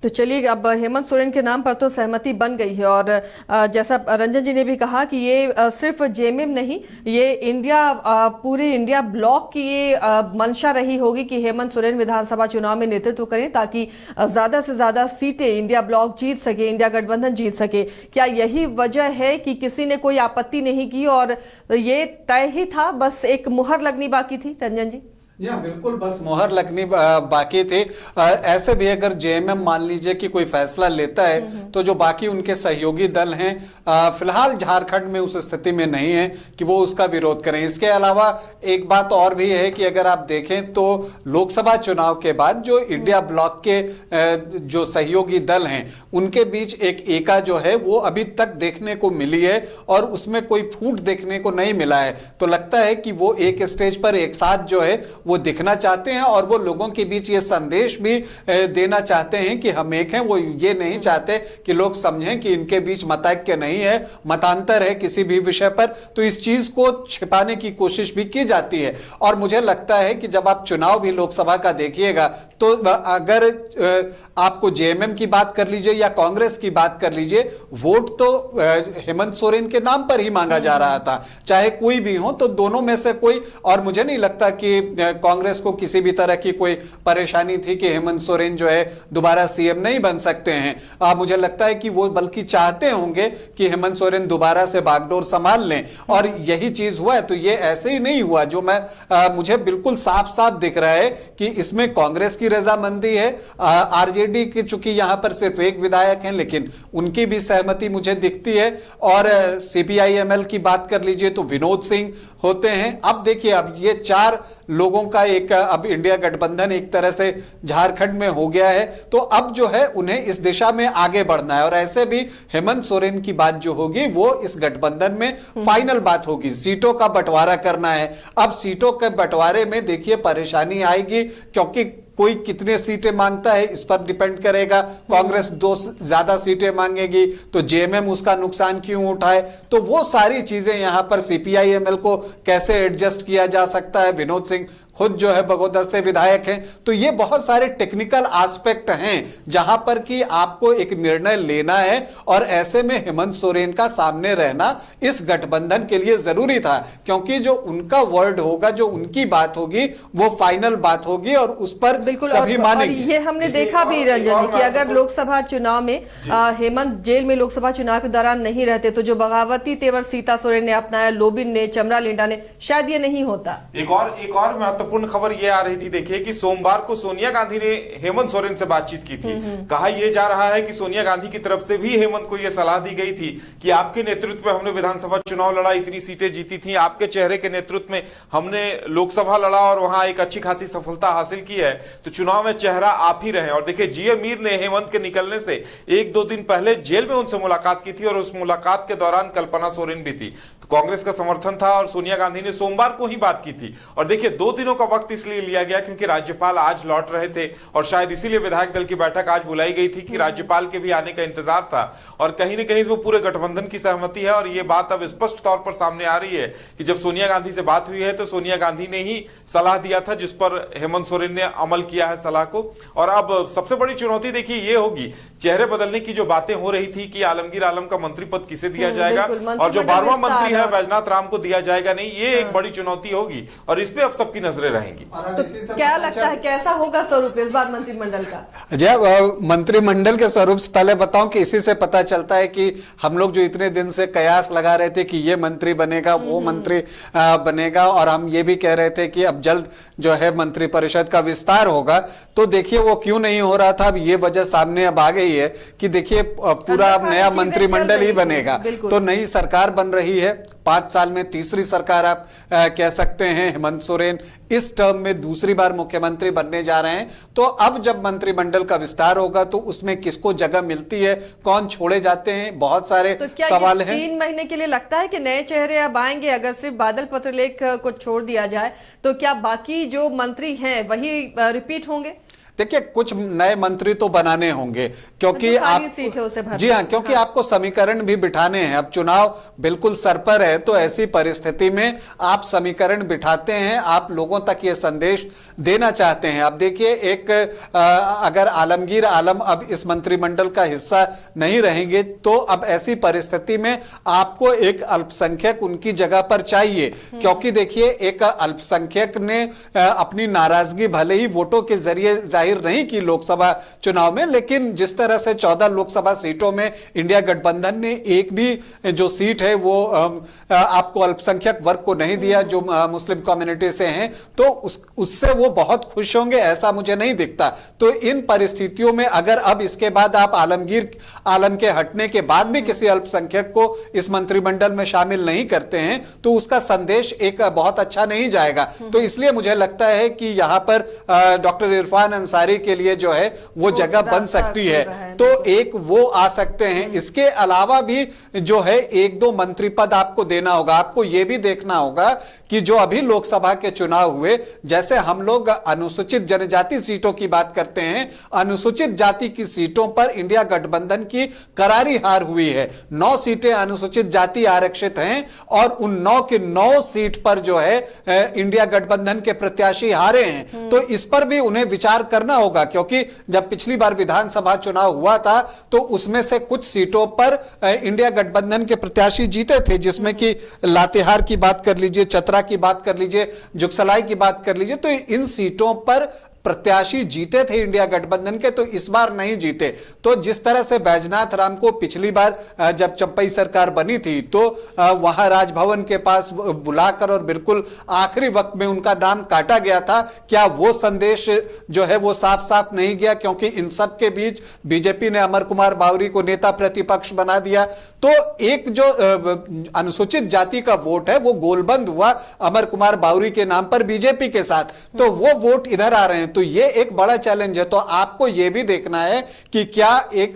तो चलिए, अब हेमंत सोरेन के नाम पर तो सहमति बन गई है, और जैसा रंजन जी ने भी कहा कि ये सिर्फ जेएमएम नहीं, ये पूरे इंडिया ब्लॉक की ये मंशा रही होगी कि हेमंत सोरेन विधानसभा चुनाव में नेतृत्व करें, ताकि ज़्यादा से ज़्यादा सीटें इंडिया ब्लॉक जीत सके, इंडिया गठबंधन जीत सके। क्या यही वजह है कि किसी ने कोई आपत्ति नहीं की और ये तय ही था, बस एक मुहर लगनी बाकी थी? रंजन जी। या बिल्कुल, बस मोहर लगनी बाकी थी। ऐसे भी अगर जेएमएम मान लीजिए कि कोई फैसला लेता है तो जो बाकी उनके सहयोगी दल हैं फिलहाल झारखंड में उस स्थिति में नहीं है कि वो उसका विरोध करें। इसके अलावा एक बात और भी है कि अगर आप देखें तो लोकसभा चुनाव के बाद जो इंडिया ब्लॉक के जो सहयोगी दल हैं उनके बीच एक एका जो है वो अभी तक देखने को मिली है और उसमें कोई फूट देखने को नहीं मिला है। तो लगता है कि वो एक स्टेज पर एक साथ जो है वो दिखना चाहते हैं और वो लोगों के बीच ये संदेश भी देना चाहते हैं कि हम एक हैं। वो ये नहीं चाहते कि लोग समझें कि इनके बीच मतैक्य नहीं है, मतांतर है किसी भी विषय पर। तो इस चीज को छिपाने की कोशिश भी की जाती है। और मुझे लगता है कि जब आप चुनाव भी लोकसभा का देखिएगा तो अगर आपको जेएमएम की बात कर लीजिए या कांग्रेस की बात कर लीजिए, वोट तो हेमंत सोरेन के नाम पर ही मांगा जा रहा था, चाहे कोई भी हो। तो दोनों में से कोई, और मुझे नहीं लगता कि कांग्रेस को किसी भी तरह की कोई परेशानी थी कि हेमंत सोरेन जो है दोबारा सीएम नहीं बन सकते हैं। मुझे लगता है कि वो बल्कि चाहते होंगे कि हेमंत सोरेन दोबारा से बागडोर संभाल लें, और यही चीज हुआ है। तो ये ऐसे ही नहीं हुआ, जो मुझे बिल्कुल साफ साफ दिख रहा है कि इसमें कांग्रेस की रजामंदी है। आरजेडी की, चूंकि यहां पर सिर्फ एक विधायक हैं, लेकिन उनकी भी सहमति मुझे दिखती है। और सीपीआईएमएल की बात कर लीजिए तो विनोद सिंह होते हैं। अब देखिए, अब ये 4 लोगों लोगों का एक अब इंडिया गठबंधन एक तरह से झारखंड में हो गया है, तो अब जो है उन्हें इस दिशा में आगे बढ़ना है। और ऐसे भी हेमंत सोरेन की बात जो होगी वो इस गठबंधन में फाइनल बात होगी, सीटों का बंटवारा करना है। अब सीटों के बंटवारे में देखिए परेशानी आएगी, क्योंकि कोई कितने सीटें मांगता है इस पर डिपेंड करेगा। कांग्रेस 2 ज्यादा सीटें मांगेगी तो जेएमएम उसका नुकसान क्यों उठाए, तो वो सारी चीजें यहां पर सीपीआई-एमएल को कैसे एडजस्ट किया जा सकता है। विनोद सिंह खुद जो है बगोदर से विधायक हैं, तो ये बहुत सारे टेक्निकल एस्पेक्ट हैं जहां पर कि आपको एक निर्णय लेना है। और ऐसे में हेमंत सोरेन का सामने रहना इस गठबंधन के लिए जरूरी था, क्योंकि जो उनका वर्ड होगा, जो उनकी बात होगी वो फाइनल बात होगी और उस पर बिल्कुल। सभी और मानेंगे। ये हमने देखा भी रंजन कि अगर लोकसभा चुनाव में हेमंत जेल में लोकसभा चुनाव के दौरान नहीं रहते तो जो बगावती तेवर सीता सोरेन ने अपनाया, लोबिन ने, चमरा लिंडा ने, शायद ये नहीं होता। एक और महत्वपूर्ण खबर ये आ रही थी, देखिए कि सोमवार को सोनिया गांधी ने हेमंत सोरेन से बातचीत की थी। कहा यह जा रहा है कि सोनिया गांधी की तरफ से भी हेमंत को यह सलाह दी गई थी कि आपके नेतृत्व में हमने विधानसभा चुनाव लड़ा, इतनी सीटें जीती थी, आपके चेहरे के नेतृत्व में हमने लोकसभा लड़ा और वहां एक अच्छी खासी सफलता हासिल की है, तो चुनाव में चेहरा आप ही रहे। और देखिए जीए मीर ने हेमंत के निकलने से 1-2 दिन पहले जेल में उनसे मुलाकात की थी और उस मुलाकात के दौरान कल्पना सोरेन भी थी। तो कांग्रेस का समर्थन था और सोनिया गांधी ने सोमवार को ही बात की थी। और देखिए 2 दिनों का वक्त इसलिए लिया गया क्योंकि राज्यपाल आज लौट रहे थे और शायद इसीलिए विधायक दल की बैठक आज बुलाई गई थी कि राज्यपाल के भी आने का इंतजार था। और कहीं ना कहीं इसमें पूरे गठबंधन की सहमति है और यह बात अब स्पष्ट तौर पर सामने आ रही है कि जब सोनिया गांधी से बात हुई है तो सोनिया गांधी ने ही सलाह दिया था, जिस पर हेमंत सोरेन ने अमल किया है सलाह को। और अब सबसे बड़ी चुनौती देखिए ये होगी, चेहरे बदलने की जो बातें हो रही थी कि आलमगीर आलम का मंत्री पद किसे दिया जाएगा और जो 12वां मंत्री है बैजनाथ राम को दिया जाएगा नहीं, ये एक बड़ी चुनौती होगी और इस पे अब सबकी नजरें रहेंगी। तो क्या लगता है कैसा होगा स्वरूप इस बार मंत्रिमंडल का? जब मंत्रिमंडल के स्वरूप से पहले बताऊं कि इसी से पता चलता है कि हम लोग जो इतने दिन से कयास लगा रहे थे कि ये मंत्री बनेगा, वो मंत्री बनेगा, और हम ये भी कह रहे थे कि अब जल्द जो है मंत्रिपरिषद का विस्तार होगा, तो देखिए वो क्यों नहीं हो रहा था। अब ये वजह सामने अब आ गई है कि देखिए पूरा नया मंत्रिमंडल ही बनेगा, तो नई सरकार बन रही है। 5 साल में तीसरी सरकार आप कह सकते हैं। हेमंत सोरेन इस टर्म में दूसरी बार मुख्यमंत्री बनने जा रहे हैं, तो अब जब मंत्रिमंडल का विस्तार होगा तो उसमें किसको जगह मिलती है, कौन छोड़े जाते हैं, बहुत सारे सवाल हैं। 3 महीने के लिए लगता है कि नए चेहरे अब आएंगे? अगर सिर्फ बादल पत्रलेख को छोड़ दिया जाए तो क्या बाकी जो मंत्री हैं वही रिपीट होंगे? देखिए कुछ नए मंत्री तो बनाने होंगे, क्योंकि आप जी हाँ, क्योंकि आपको समीकरण भी बिठाने हैं। अब चुनाव बिल्कुल सर पर है, तो ऐसी परिस्थिति में आप समीकरण बिठाते हैं, आप लोगों तक ये संदेश देना चाहते हैं। अब देखिए एक अगर आलमगीर आलम अब इस मंत्रिमंडल का हिस्सा नहीं रहेंगे, तो अब ऐसी परिस्थिति में आपको एक अल्पसंख्यक उनकी जगह पर चाहिए, क्योंकि देखिए एक अल्पसंख्यक ने अपनी नाराजगी भले ही वोटों के जरिए नहीं की लोकसभा चुनाव में, लेकिन जिस तरह से 14 लोकसभा सीटों में इंडिया गठबंधन ने एक भी जो सीट है वो आपको अल्पसंख्यक वर्ग को नहीं दिया जो मुस्लिम कम्युनिटी से हैं, तो उससे वो बहुत खुश होंगे ऐसा मुझे नहीं दिखता। तो इन परिस्थितियों में अगर अब इसके बाद आप आलमगीर आलम के हटने के बाद भी किसी अल्पसंख्यक को इस मंत्रिमंडल में शामिल नहीं करते हैं, तो उसका संदेश एक बहुत अच्छा नहीं जाएगा। तो इसलिए मुझे लगता है कि यहां पर डॉक्टर इरफान अंसारी के लिए जो है वो जगह बन सकती है, तो एक वो आ सकते हैं। इसके अलावा भी जो है 1-2 मंत्री पद आपको देना होगा। आपको यह भी देखना होगा कि जो अभी लोकसभा के चुनाव हुए, जैसे हम लोग अनुसूचित जनजाति सीटों की बात करते हैं, अनुसूचित जाति की सीटों पर इंडिया गठबंधन की करारी हार हुई है। 9 सीटें अनुसूचित जाति आरक्षित हैं और उन 9 के 9 सीट पर जो है इंडिया गठबंधन के प्रत्याशी हारे हैं। तो इस पर भी उन्हें विचार करना होगा, क्योंकि जब पिछली बार विधानसभा चुनाव हुआ था तो उसमें से कुछ सीटों पर इंडिया गठबंधन के प्रत्याशी जीते थे, जिसमें कि लातेहार की बात कर लीजिए, चतरा की बात कर लीजिए, जुगसलाई की बात कर लीजिए। तो इन सीटों पर प्रत्याशी जीते थे इंडिया गठबंधन के, तो इस बार नहीं जीते। तो जिस तरह से बैजनाथ राम को पिछली बार जब चंपई सरकार बनी थी तो वहां राजभवन के पास बुलाकर और बिल्कुल आखिरी वक्त में उनका नाम काटा गया था, क्या वो संदेश जो है वो साफ साफ नहीं गया? क्योंकि इन सब के बीच बीजेपी ने अमर कुमार बावरी को नेता प्रतिपक्ष बना दिया, तो एक जो अनुसूचित जाति का वोट है वो गोलबंद हुआ अमर कुमार बावरी के नाम पर बीजेपी के साथ, तो वो वोट इधर आ रहे हैं। तो ये एक बड़ा चैलेंज है। तो आपको ये भी देखना है कि क्या एक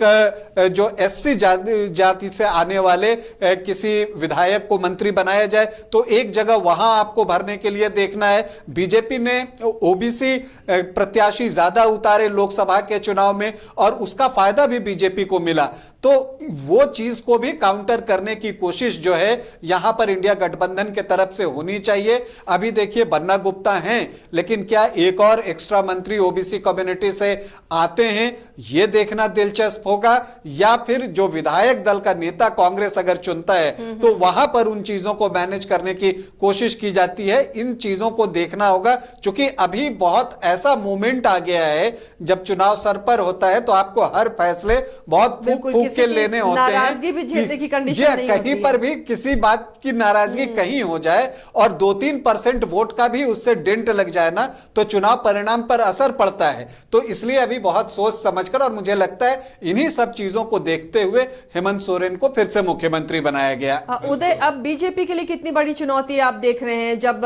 जो एससी जाति से आने वाले किसी विधायक को मंत्री बनाया जाए, तो एक जगह वहां आपको भरने के लिए देखना है। बीजेपी ने ओबीसी प्रत्याशी ज्यादा उतारे लोकसभा के चुनाव में और उसका फायदा भी बीजेपी को मिला, तो वो चीज को भी काउंटर करने की कोशिश जो है यहां पर इंडिया गठबंधन के तरफ से होनी चाहिए। अभी देखिए बन्ना गुप्ता हैं, लेकिन क्या एक और एक्स्ट्रा मंत्री ओबीसी कम्युनिटी से आते हैं, यह देखना दिलचस्प होगा, या फिर जो विधायक दल का नेता कांग्रेस अगर चुनता है तो वहां पर उन चीजों को मैनेज करने की कोशिश की जाती है। इन चीजों को देखना होगा, क्योंकि अभी बहुत ऐसा मोमेंट आ गया है, जब चुनाव सर पर होता है तो आपको हर फैसले बहुत फूक के लेने होते हैं। नाराजगी भी झेलने की कंडीशन नहीं कहीं पर भी किसी बात की नाराजगी कहीं हो जाए और 2-3% वोट का भी उससे डेंट लग जाए ना, तो चुनाव परिणाम पर असर पड़ता है। तो इसलिए अभी बहुत सोच समझकर, और मुझे लगता है इन्हीं सब चीजों को देखते हुए हेमंत सोरेन को फिर से मुख्यमंत्री बनाया गया। उदय, अब बीजेपी के लिए कितनी बड़ी चुनौती आप देख रहे हैं? जब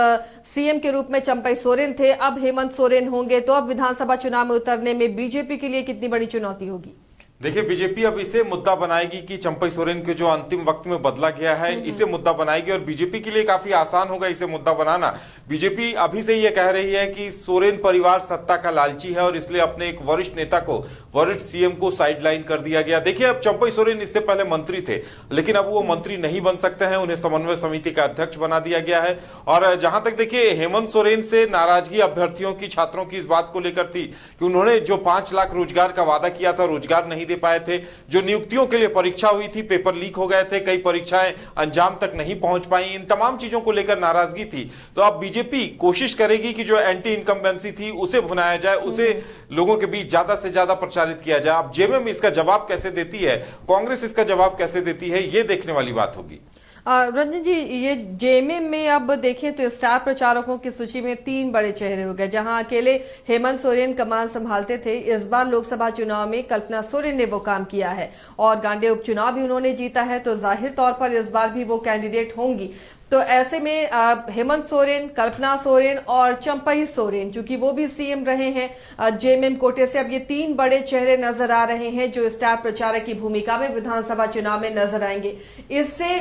सीएम के रूप में चंपई सोरेन थे, अब हेमंत सोरेन होंगे, तो अब विधानसभा चुनाव में उतरने में बीजेपी के लिए कितनी बड़ी चुनौती होगी? देखिए, बीजेपी अब इसे मुद्दा बनाएगी कि चंपई सोरेन के जो अंतिम वक्त में बदला गया है, इसे मुद्दा बनाएगी, और बीजेपी के लिए काफी आसान होगा इसे मुद्दा बनाना। बीजेपी अभी से ये कह रही है कि सोरेन परिवार सत्ता का लालची है और इसलिए अपने एक वरिष्ठ नेता को, वरिष्ठ सीएम को साइडलाइन कर दिया गया। देखिए, अब चंपई सोरेन इससे पहले मंत्री थे, लेकिन अब वो मंत्री नहीं बन सकते हैं, उन्हें समन्वय समिति का अध्यक्ष बना दिया गया है। और जहां तक देखिए हेमंत सोरेन से नाराजगी अभ्यर्थियों की, छात्रों की इस बात को लेकर थी कि उन्होंने जो 5 लाख रोजगार का वादा किया था, रोजगार नहीं दे पाए थे। जो नियुक्तियों के लिए परीक्षा हुई थी, पेपर लीक हो गए थे, कई परीक्षाएं अंजाम तक नहीं पहुंच पाई, इन तमाम चीजों को लेकर नाराजगी थी। तो अब बीजेपी कोशिश करेगी कि जो एंटी इनकम्बेंसी थी उसे भुनाया जाए, उसे लोगों के बीच ज्यादा से ज्यादा प्रचारित किया जाए। अब जेएमएम इसका जवाब कैसे देती है, कांग्रेस इसका जवाब कैसे देती है, यह देखने वाली बात होगी। रंजन जी, ये जेएमएम में अब देखें तो स्टार प्रचारकों की सूची में 3 बड़े चेहरे हो गए। जहां अकेले हेमंत सोरेन कमान संभालते थे, इस बार लोकसभा चुनाव में कल्पना सोरेन ने वो काम किया है और गांडे उपचुनाव भी उन्होंने जीता है, तो जाहिर तौर पर इस बार भी वो कैंडिडेट होंगी। तो ऐसे में हेमंत सोरेन, कल्पना सोरेन और चंपई सोरेन, चूंकि वो भी सीएम रहे हैं जेएमएम कोटे से, अब ये 3 बड़े चेहरे नजर आ रहे हैं जो स्टार प्रचारक की भूमिका में विधानसभा चुनाव में नजर आएंगे। इससे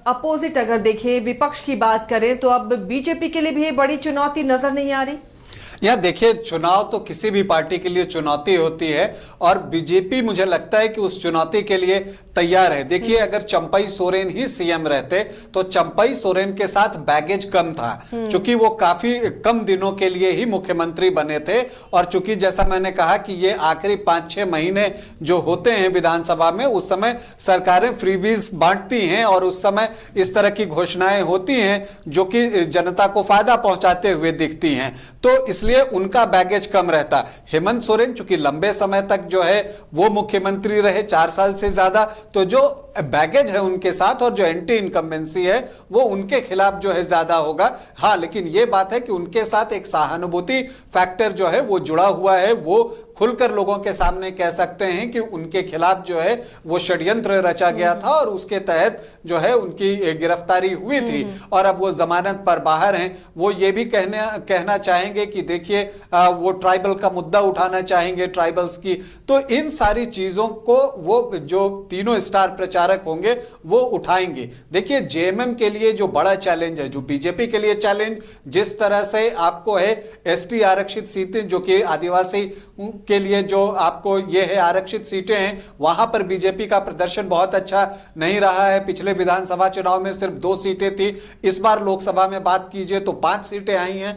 अपोजिट अगर देखें, विपक्ष की बात करें, तो अब बीजेपी के लिए भी ये बड़ी चुनौती नजर नहीं आ रही? या देखिए, चुनाव तो किसी भी पार्टी के लिए चुनौती होती है और बीजेपी मुझे लगता है कि उस चुनौती के लिए तैयार है। देखिए, अगर चंपई सोरेन ही सीएम रहते तो चंपई सोरेन के साथ बैगेज कम था, क्योंकि वो काफी कम दिनों के लिए ही मुख्यमंत्री बने थे। और चूंकि जैसा मैंने कहा कि ये आखिरी 5-6 महीने जो होते हैं विधानसभा में, उस समय सरकारें फ्रीबीज बांटती हैं और उस समय इस तरह की घोषणाएं होती हैं जो कि जनता को फायदा पहुंचाते हुए दिखती हैं, तो इसलिए उनका बैगेज कम रहता। हेमंत सोरेन चूंकि लंबे समय तक जो है वो मुख्यमंत्री रहे, 4 साल से ज्यादा, तो जो बैगेज है उनके साथ और जो एंटी इनकम्बेंसी है वो उनके खिलाफ जो है ज्यादा होगा। हाँ, लेकिन ये बात है कि उनके साथ एक सहानुभूति फैक्टर जो है वो जुड़ा हुआ है। वो खुलकर लोगों के सामने कह सकते हैं कि उनके खिलाफ जो है वो षड्यंत्र रचा गया था और उसके तहत जो है उनकी गिरफ्तारी हुई थी और अब वो जमानत पर बाहर हैं। वो ये भी कहना चाहेंगे कि देखिए, वो ट्राइबल का मुद्दा उठाना चाहेंगे, ट्राइबल्स की। तो इन सारी चीजों को वो जो तीनों स्टार प्रचारक होंगे वो उठाएंगे। देखिए, जेएमएम के लिए जो बड़ा चैलेंज है, जो बीजेपी के लिए चैलेंज, जिस तरह से आपको है एसटी आरक्षित सीटें, जो कि आदिवासी के लिए जो आपको ये है आरक्षित सीटें हैं, वहां पर बीजेपी का प्रदर्शन बहुत अच्छा नहीं रहा है। पिछले विधानसभा चुनाव में सिर्फ 2 सीटें थी, इस बार लोकसभा में बात कीजिए तो 5 सीटें आई हैं।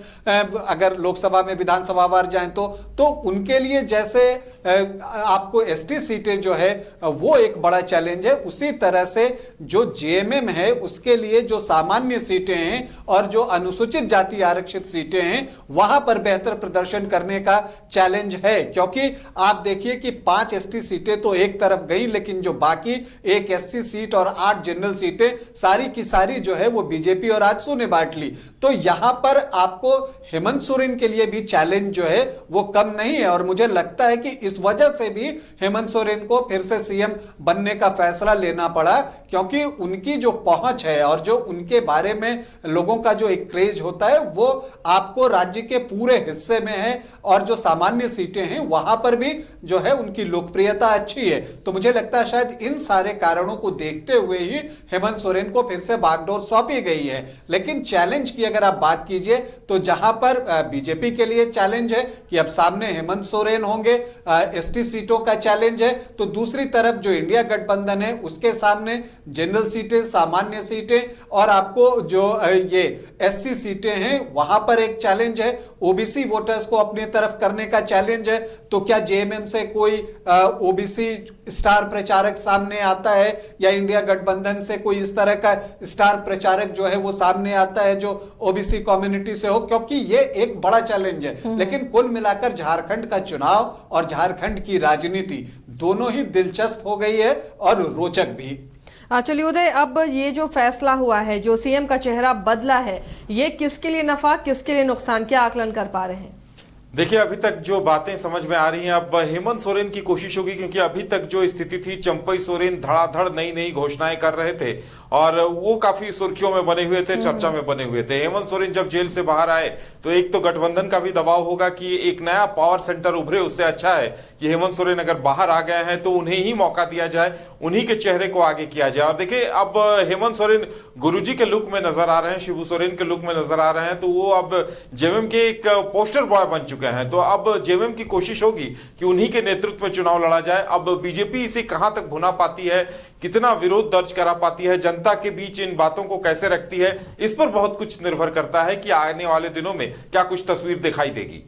अगर लोकसभा में विधानसभा वार जाएं तो उनके लिए जैसे आपको एसटी सीटें जो है वो एक बड़ा चैलेंज है, उसी तरह से जो जेएमएम है उसके लिए जो सामान्य सीटें हैं और जो अनुसूचित जाति आरक्षित सीटें हैं वहां पर बेहतर प्रदर्शन करने का चैलेंज है। क्योंकि आप देखिए कि 5 एसटी सीटें तो एक तरफ गई, लेकिन जो बाकी एक एससी सीट और 8 जनरल सीटें सारी की सारी जो है वो बीजेपी और आजसू ने बांट ली। तो यहां पर आपको हेमंत सोरेन के लिए भी चैलेंज जो है वो कम नहीं है, और मुझे लगता है कि इस वजह से भी हेमंत सोरेन को फिर से सीएम बनने का फैसला लेना पड़ा, क्योंकि उनकी जो पहुंच है और जो उनके बारे में लोगों का जो एक क्रेज होता है वो आपको राज्य के पूरे हिस्से में है, और जो सामान्य सीटें हैं वहां पर भी जो है उनकी लोकप्रियता अच्छी है। तो मुझे लगता है शायद इन सारे कारणों को देखते हुए ही हेमंत सोरेन को फिर से बागडोर सौंपी गई है। लेकिन चैलेंज की अगर आप बात कीजिए तो जहां पर बीजेपी के लिए चैलेंज है कि अब सामने हेमंत सोरेन होंगे, एसटी सीटों का चैलेंज है, तो दूसरी तरफ जो इंडिया गठबंधन है उसके सामने जनरल सीटें, सामान्य सीटें और आपको जो ये एससी सीटें हैं वहां पर एक चैलेंज है। ओबीसी वोटर्स को अपनी तरफ करने का चैलेंज है। तो क्या जेएमएम से कोई ओबीसी स्टार प्रचारक सामने आता है या इंडिया गठबंधन से कोई इस तरह का स्टार प्रचारक जो है वो सामने आता है जो ओबीसी कम्युनिटी से हो, क्योंकि ये एक बड़ा चैलेंज है। लेकिन कुल मिलाकर झारखंड का चुनाव और झारखंड की राजनीति दोनों ही दिलचस्प हो गई है और रोचक भी। चलिए उदय, अब ये जो फैसला हुआ है, जो सीएम का चेहरा बदला है, ये किसके लिए नफा किसके लिए नुकसान, क्या आकलन कर पा रहे हैं? देखिए, अभी तक जो बातें समझ में आ रही हैं, अब हेमंत सोरेन की कोशिश होगी, क्योंकि अभी तक जो स्थिति थी, चंपई सोरेन धड़ाधड़ नई नई घोषणाएं कर रहे थे और वो काफी सुर्खियों में बने हुए थे, चर्चा में बने हुए थे। हेमंत सोरेन जब जेल से बाहर आए तो एक तो गठबंधन का भी दबाव होगा कि एक नया पावर सेंटर उभरे, उससे अच्छा है कि हेमंत सोरेन अगर बाहर आ गए हैं तो उन्हें ही मौका दिया जाए, उन्हीं के चेहरे को आगे किया जाए। और देखिए, अब हेमंत सोरेन गुरुजी के लुक में नजर आ रहे हैं, शिबू सोरेन के लुक में नजर आ रहे हैं, तो वो अब जेएमएम के एक पोस्टर बॉय बन चुके हैं। तो अब जेएमएम की कोशिश होगी कि उन्हीं के नेतृत्व में चुनाव लड़ा जाए। अब बीजेपी इसे कहां तक भुना पाती है, कितना विरोध दर्ज करा पाती है, जनता के बीच इन बातों को कैसे रखती है, इस पर बहुत कुछ निर्भर करता है कि आने वाले दिनों में क्या कुछ तस्वीर दिखाई देगी।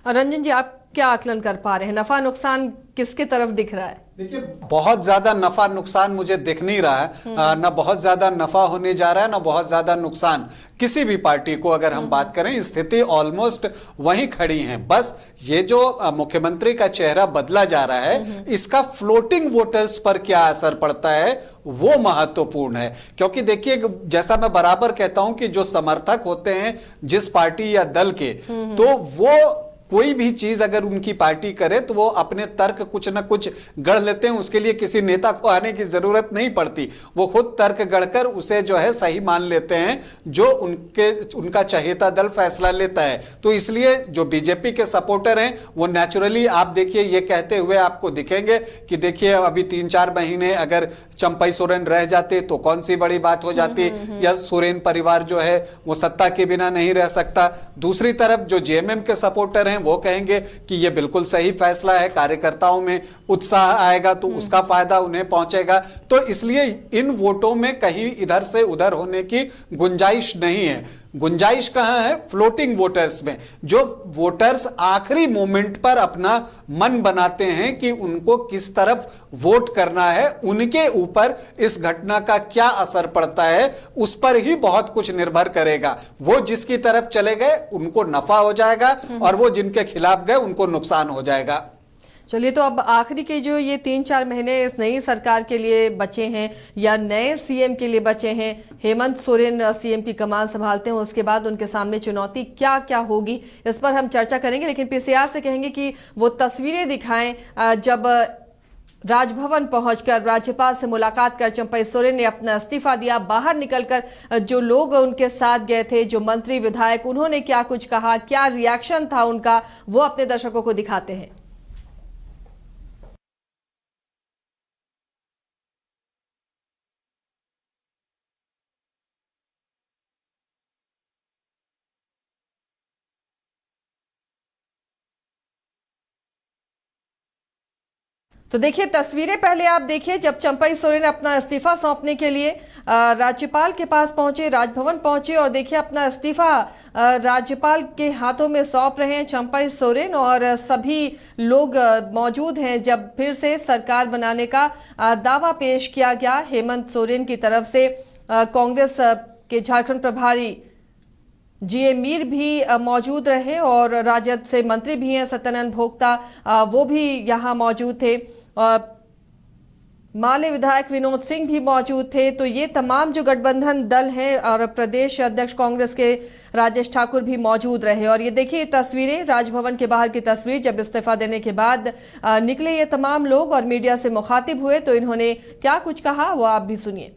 रंजन जी, आप क्या आकलन कर पा रहे हैं? नफा नुकसान किसके तरफ दिख रहा है? देखिए, बहुत ज्यादा नफा नुकसान मुझे दिख नहीं रहा है। ना बहुत ज्यादा नफा होने जा रहा है, ना बहुत ज्यादा नुकसान। किसी भी पार्टी को अगर हम बात करें, स्थिति ऑलमोस्ट वहीं खड़ी है। बस ये जो मुख्यमंत्री का चेहरा बदला जा रहा है, इसका फ्लोटिंग वोटर्स पर क्या असर पड़ता है वो महत्वपूर्ण है। क्योंकि देखिए, जैसा मैं बराबर कहता हूं कि जो समर्थक होते हैं जिस पार्टी या दल के, तो वो कोई भी चीज अगर उनकी पार्टी करे तो वो अपने तर्क कुछ ना कुछ गढ़ लेते हैं, उसके लिए किसी नेता को आने की जरूरत नहीं पड़ती। वो खुद तर्क गढ़कर उसे जो है सही मान लेते हैं, जो उनका चहेता दल फैसला लेता है। तो इसलिए जो बीजेपी के सपोर्टर हैं वो नेचुरली, आप देखिए, ये कहते हुए आपको दिखेंगे कि देखिए अभी 3-4 महीने अगर चंपई सोरेन रह जाते तो कौन सी बड़ी बात हो जाती, या सोरेन परिवार जो है वो सत्ता के बिना नहीं रह सकता। दूसरी तरफ जो जेएमएम के सपोर्टर हैं वो कहेंगे कि ये बिल्कुल सही फैसला है, कार्यकर्ताओं में उत्साह आएगा तो उसका फायदा उन्हें पहुंचेगा। तो इसलिए इन वोटों में कहीं इधर से उधर होने की गुंजाइश नहीं है। गुंजाइश कहां है? फ्लोटिंग वोटर्स में, जो वोटर्स आखिरी मोमेंट पर अपना मन बनाते हैं कि उनको किस तरफ वोट करना है, उनके ऊपर इस घटना का क्या असर पड़ता है, उस पर ही बहुत कुछ निर्भर करेगा। वो जिसकी तरफ चले गए उनको नफा हो जाएगा और वो जिनके खिलाफ गए उनको नुकसान हो जाएगा। चलिए, तो अब आखिरी के जो ये 3-4 महीने इस नई सरकार के लिए बचे हैं या नए सीएम के लिए बचे हैं, हेमंत सोरेन सीएम की कमान संभालते हैं, उसके बाद उनके सामने चुनौती क्या क्या होगी, इस पर हम चर्चा करेंगे। लेकिन पीसीआर से कहेंगे कि वो तस्वीरें दिखाएं जब राजभवन पहुंचकर राज्यपाल से मुलाकात कर चंपई सोरेन ने अपना इस्तीफा दिया। बाहर निकलकर जो लोग उनके साथ गए थे, जो मंत्री विधायक, उन्होंने क्या कुछ कहा, क्या रिएक्शन था उनका, वो अपने दर्शकों को दिखाते हैं। तो देखिए तस्वीरें पहले आप देखिए, जब चंपई सोरेन अपना इस्तीफा सौंपने के लिए राज्यपाल के पास पहुंचे, राजभवन पहुंचे और देखिए अपना इस्तीफा राज्यपाल के हाथों में सौंप रहे हैं चंपई सोरेन और सभी लोग मौजूद हैं। जब फिर से सरकार बनाने का दावा पेश किया गया हेमंत सोरेन की तरफ से, कांग्रेस के झारखंड प्रभारी जीए मीर भी मौजूद रहे और राजद से मंत्री भी हैं सत्यानंद भोक्ता, वो भी यहाँ मौजूद थे। माले विधायक विनोद सिंह भी मौजूद थे। तो ये तमाम जो गठबंधन दल हैं और प्रदेश अध्यक्ष कांग्रेस के राजेश ठाकुर भी मौजूद रहे। और ये देखिए तस्वीरें, राजभवन के बाहर की तस्वीर, जब इस्तीफा देने के बाद निकले ये तमाम लोग और मीडिया से मुखातिब हुए तो इन्होंने क्या कुछ कहा वो आप भी सुनिए।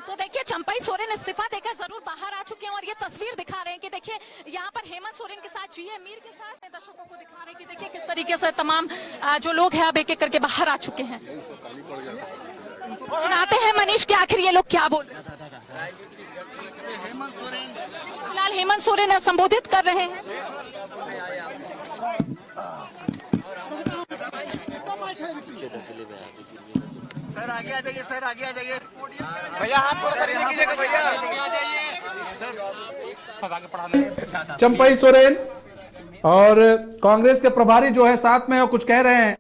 तो देखिए चंपई सोरेन इस्तीफा देकर जरूर बाहर आ चुके हैं और ये तस्वीर दिखा रहे हैं कि देखिए यहाँ पर हेमंत सोरेन के साथ जीए मीर के साथ दर्शकों को दिखा रहे हैं कि देखिए किस तरीके से तमाम जो लोग हैं अब एक एक करके बाहर आ चुके हैं। सुनाते हैं मनीष कि आखिर ये लोग क्या बोल रहे हैं। फिलहाल हेमंत सोरेन संबोधित कर रहे हैं। सर आगे आ जाइए, सर आगे आ जाइए भैया, हाथ थोड़ा सा नीचे कीजिएगा भैया। चंपई सोरेन और कांग्रेस के प्रभारी जो है साथ में और कुछ कह रहे हैं।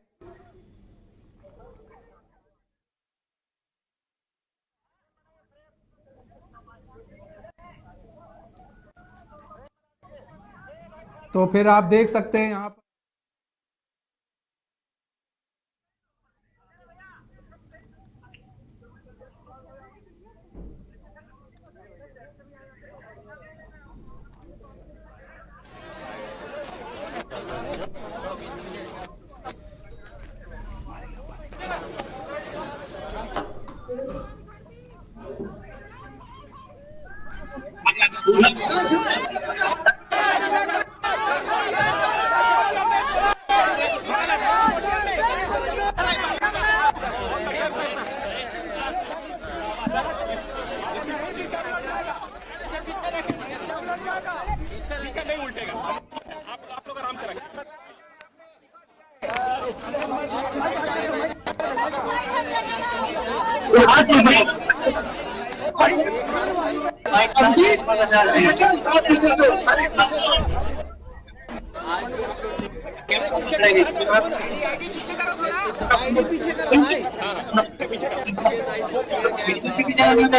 तो फिर आप देख सकते हैं यहाँ पर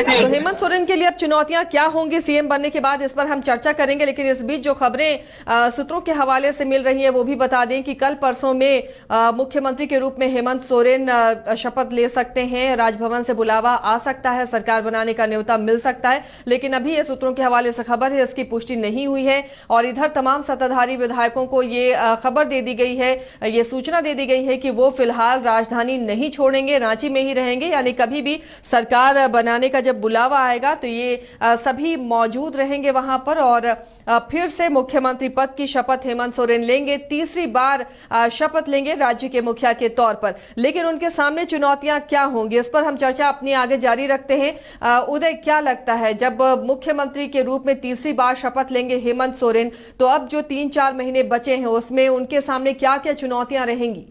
तो हेमंत सोरेन के लिए अब चुनौतियां क्या होंगी सीएम बनने के बाद, इस पर हम चर्चा करेंगे। लेकिन इस बीच जो खबरें सूत्रों के हवाले से मिल रही हैं वो भी बता दें कि कल परसों में मुख्यमंत्री के रूप में हेमंत सोरेन शपथ ले सकते हैं। राजभवन से बुलावा आ सकता है, सरकार बनाने का न्योता मिल सकता है। लेकिन अभी ये सूत्रों के हवाले से खबर है, इसकी पुष्टि नहीं हुई है। और इधर तमाम सत्ताधारी विधायकों को ये खबर दे दी गई है, ये सूचना दे दी गई है कि वो फिलहाल राजधानी नहीं छोड़ेंगे, रांची में ही रहेंगे। यानी कभी भी सरकार बनाने का जब बुलावा आएगा तो ये सभी मौजूद रहेंगे वहां पर और फिर से मुख्यमंत्री पद की शपथ हेमंत सोरेन लेंगे। तीसरी बार शपथ लेंगे राज्य के मुखिया के तौर पर। लेकिन उनके सामने चुनौतियां क्या होंगी, इस पर हम चर्चा अपनी आगे जारी रखते हैं। उदय, क्या लगता है जब मुख्यमंत्री के रूप में तीसरी बार शपथ लेंगे हेमंत सोरेन, तो अब जो 3-4 महीने बचे हैं उसमें उनके सामने क्या क्या चुनौतियां रहेंगी?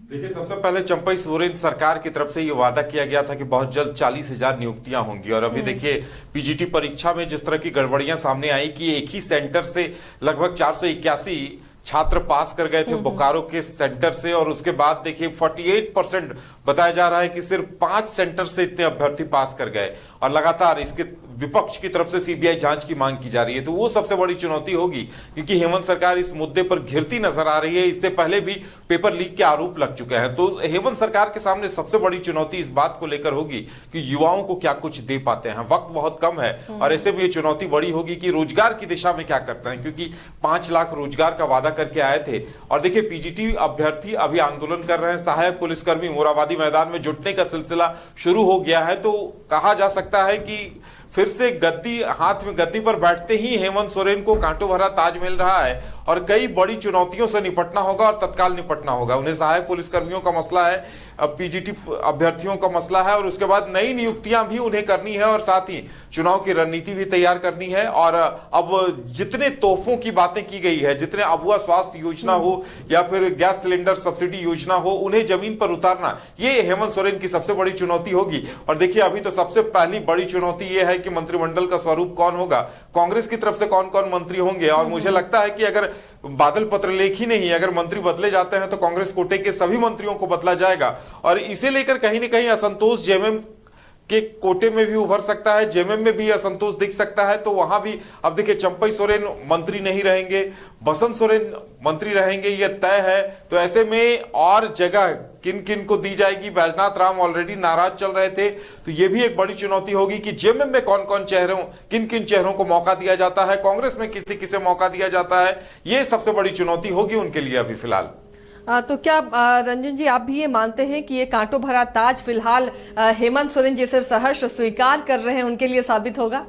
देखिए, सबसे पहले चंपई सोरेन सरकार की तरफ से ये वादा किया गया था कि बहुत जल्द 40,000 नियुक्तियां होंगी। और अभी देखिए पीजीटी परीक्षा में जिस तरह की गड़बड़ियां सामने आई कि एक ही सेंटर से लगभग 481 छात्र पास कर गए थे बोकारो के सेंटर से। और उसके बाद देखिए 48% बताया जा रहा है कि सिर्फ 5 सेंटर से इतने अभ्यर्थी पास कर गए। और लगातार इसके विपक्ष की तरफ से सीबीआई जांच की मांग की जा रही है। तो वो सबसे बड़ी चुनौती होगी, क्योंकि हेमंत सरकार इस मुद्दे पर घिरती नजर आ रही है। इससे पहले भी पेपर लीक के आरोप लग चुके हैं। तो हेमंत सरकार के सामने सबसे बड़ी चुनौती इस बात को लेकर होगी कि युवाओं को क्या कुछ दे पाते हैं। वक्त बहुत कम है और ऐसे में ये चुनौती बड़ी होगी कि रोजगार की दिशा में क्या करते हैं, क्योंकि 5 लाख रोजगार का वादा करके आए थे। और देखिए पीजीटी अभ्यर्थी अभी आंदोलन कर रहे हैं। सहायक पुलिसकर्मी मोराबादी मैदान में जुटने का सिलसिला शुरू हो गया है। तो कहा जा सकता है कि फिर से गद्दी हाथ में गद्दी पर बैठते ही हेमंत सोरेन को कांटों भरा ताज मिल रहा है। और कई बड़ी चुनौतियों से निपटना होगा और तत्काल निपटना होगा। उन्हें सहायक पुलिसकर्मियों का मसला है, पीजीटी अभ्यर्थियों का मसला है, और उसके बाद नई नियुक्तियां भी उन्हें करनी है, और साथ ही चुनाव की रणनीति भी तैयार करनी है। और अब जितने तोहफों की बातें की गई है, जितने अबुआ स्वास्थ्य योजना हो या फिर गैस सिलेंडर सब्सिडी योजना हो, उन्हें जमीन पर उतारना, ये हेमंत सोरेन की सबसे बड़ी चुनौती होगी। और देखिए, अभी तो सबसे पहली बड़ी चुनौती यह है कि मंत्रिमंडल का स्वरूप कौन होगा, कांग्रेस की तरफ से कौन कौन मंत्री होंगे। और मुझे लगता है कि अगर बादल पत्र लेख ही नहीं, अगर मंत्री बदले जाते हैं तो कांग्रेस कोटे के सभी मंत्रियों को बदला जाएगा, और इसे लेकर कहीं ना कहीं असंतोष जेएमएम के कोटे में भी उभर सकता है, जेएमएम में भी असंतोष दिख सकता है। तो वहां भी अब देखिए, चंपई सोरेन मंत्री नहीं रहेंगे, बसंत सोरेन मंत्री रहेंगे, यह तय है। तो ऐसे में और जगह किन किन को दी जाएगी, बैजनाथ राम ऑलरेडी नाराज चल रहे थे, तो यह भी एक बड़ी चुनौती होगी कि जेएमएम में कौन कौन चेहरों, किन किन चेहरों को मौका दिया जाता है, कांग्रेस में किसे किसे मौका दिया जाता है। यह सबसे बड़ी चुनौती होगी उनके लिए अभी फिलहाल। तो क्या रंजन जी, आप भी ये मानते हैं कि ये कांटों भरा ताज फिलहाल हेमंत सोरेन जिसे सहर्ष स्वीकार कर रहे हैं उनके लिए साबित होगा?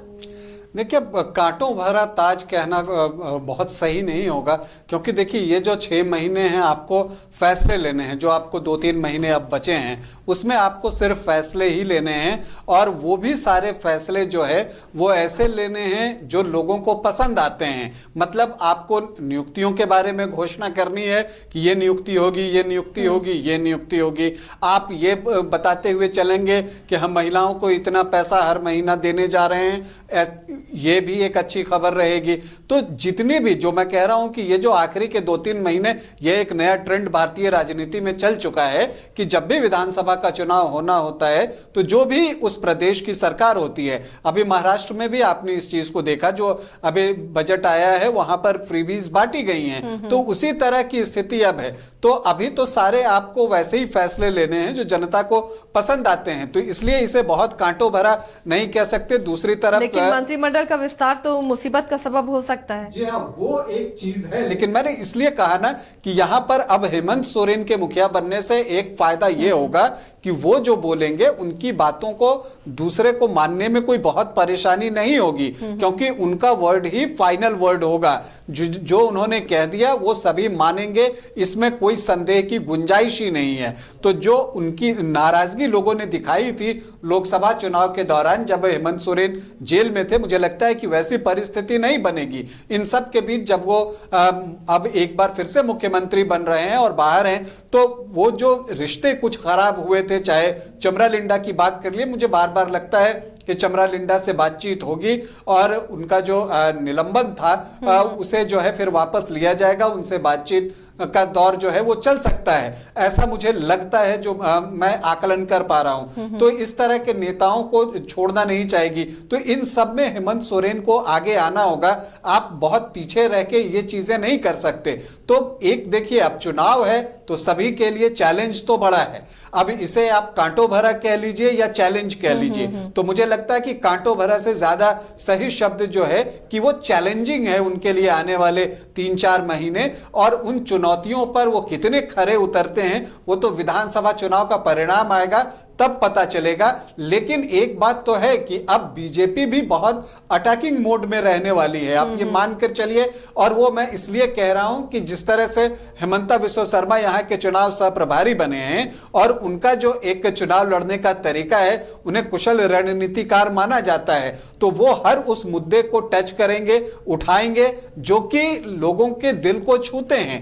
देखिए, कांटों भरा ताज कहना बहुत सही नहीं होगा, क्योंकि देखिए, ये जो 6 महीने हैं आपको फैसले लेने हैं, जो आपको 2-3 महीने अब बचे हैं उसमें आपको सिर्फ फैसले ही लेने हैं, और वो भी सारे फैसले जो है वो ऐसे लेने हैं जो लोगों को पसंद आते हैं। मतलब आपको नियुक्तियों के बारे में घोषणा करनी है कि ये नियुक्ति होगी, ये नियुक्ति होगी, ये नियुक्ति होगी। आप ये बताते हुए चलेंगे कि हम महिलाओं को इतना पैसा हर महीना देने जा रहे हैं, ये भी एक अच्छी खबर रहेगी। तो जितने भी, जो मैं कह रहा हूं कि ये जो आखिरी के 2-3 महीने, ये एक नया ट्रेंड भारतीय राजनीति में चल चुका है कि जब भी विधानसभा का चुनाव होना होता है तो जो भी उस प्रदेश की सरकार होती है, अभी महाराष्ट्र में भी आपने इस चीज को देखा, जो अभी बजट आया है वहां पर फ्रीबीज बांटी गई हैं, तो उसी तरह की स्थिति अब है। तो अभी तो सारे आपको वैसे ही फैसले लेने हैं जो जनता को पसंद आते हैं, तो इसलिए इसे बहुत कांटों भरा नहीं कह सकते। दूसरी तरफ लेकिन मंत्रिमंडल का विस्तार तो मुसीबत का सबब हो सकता है। जी हाँ, वो एक चीज है, लेकिन मैंने इसलिए कहा ना कि यहां पर अब हेमंत सोरेन के मुखिया बनने से एक फायदा ये होगा कि वो जो बोलेंगे उनकी बातों को दूसरे को मानने में कोई बहुत परेशानी नहीं होगी, क्योंकि उनका वर्ड ही फाइनल वर्ड होगा। जो उन्होंने कह दिया वो सभी मानेंगे, इसमें कोई संदेह की गुंजाइश ही नहीं है। तो जो उनकी नाराजगी लोगों ने दिखाई थी लोकसभा चुनाव के दौरान जब हेमंत सोरेन जेल में थे, मुझे लगता है कि वैसी परिस्थिति नहीं बनेगी। इन सब के बीच जब वो अब एक बार फिर से मुख्यमंत्री बन रहे हैं और बाहर हैं, तो वो जो रिश्ते कुछ खराब हुए थे, चाहे चमरा लिंडा की बात कर लिए, मुझे बार बार लगता है कि चमरा लिंडा से बातचीत होगी और उनका जो निलंबन था उसे जो है फिर वापस लिया जाएगा, उनसे बातचीत का दौर जो है वो चल सकता है, ऐसा मुझे लगता है, जो मैं आकलन कर पा रहा हूं। तो इस तरह के नेताओं को छोड़ना नहीं चाहेगी। तो इन सब में हेमंत सोरेन को आगे आना होगा, आप बहुत पीछे रह के ये चीजें नहीं कर सकते। तो एक देखिए, अब चुनाव है तो सभी के लिए चैलेंज तो बड़ा है। अब इसे आप कांटों भरा कह लीजिए या चैलेंज कह लीजिए, तो मुझे लगता है कि कांटों भरा से ज्यादा सही शब्द जो है कि वो चैलेंजिंग है उनके लिए आने वाले 3-4 महीने। और उन चुनौतियों पर वो कितने खरे उतरते हैं वो तो विधानसभा चुनाव का परिणाम आएगा तब पता चलेगा। लेकिन एक बात तो है कि अब बीजेपी भी बहुत अटैकिंग मोड में रहने वाली है, आप ये मानकर चलिए। और वो मैं इसलिए कह रहा हूं कि जिस तरह से हेमंता बिस्वा शर्मा यहाँ के चुनाव सह प्रभारी बने हैं और उनका जो एक चुनाव लड़ने का तरीका है, उन्हें कुशल रणनीतिकार माना जाता है, तो वो हर उस मुद्दे को टच करेंगे, उठाएंगे जो कि लोगों के दिल को छूते हैं।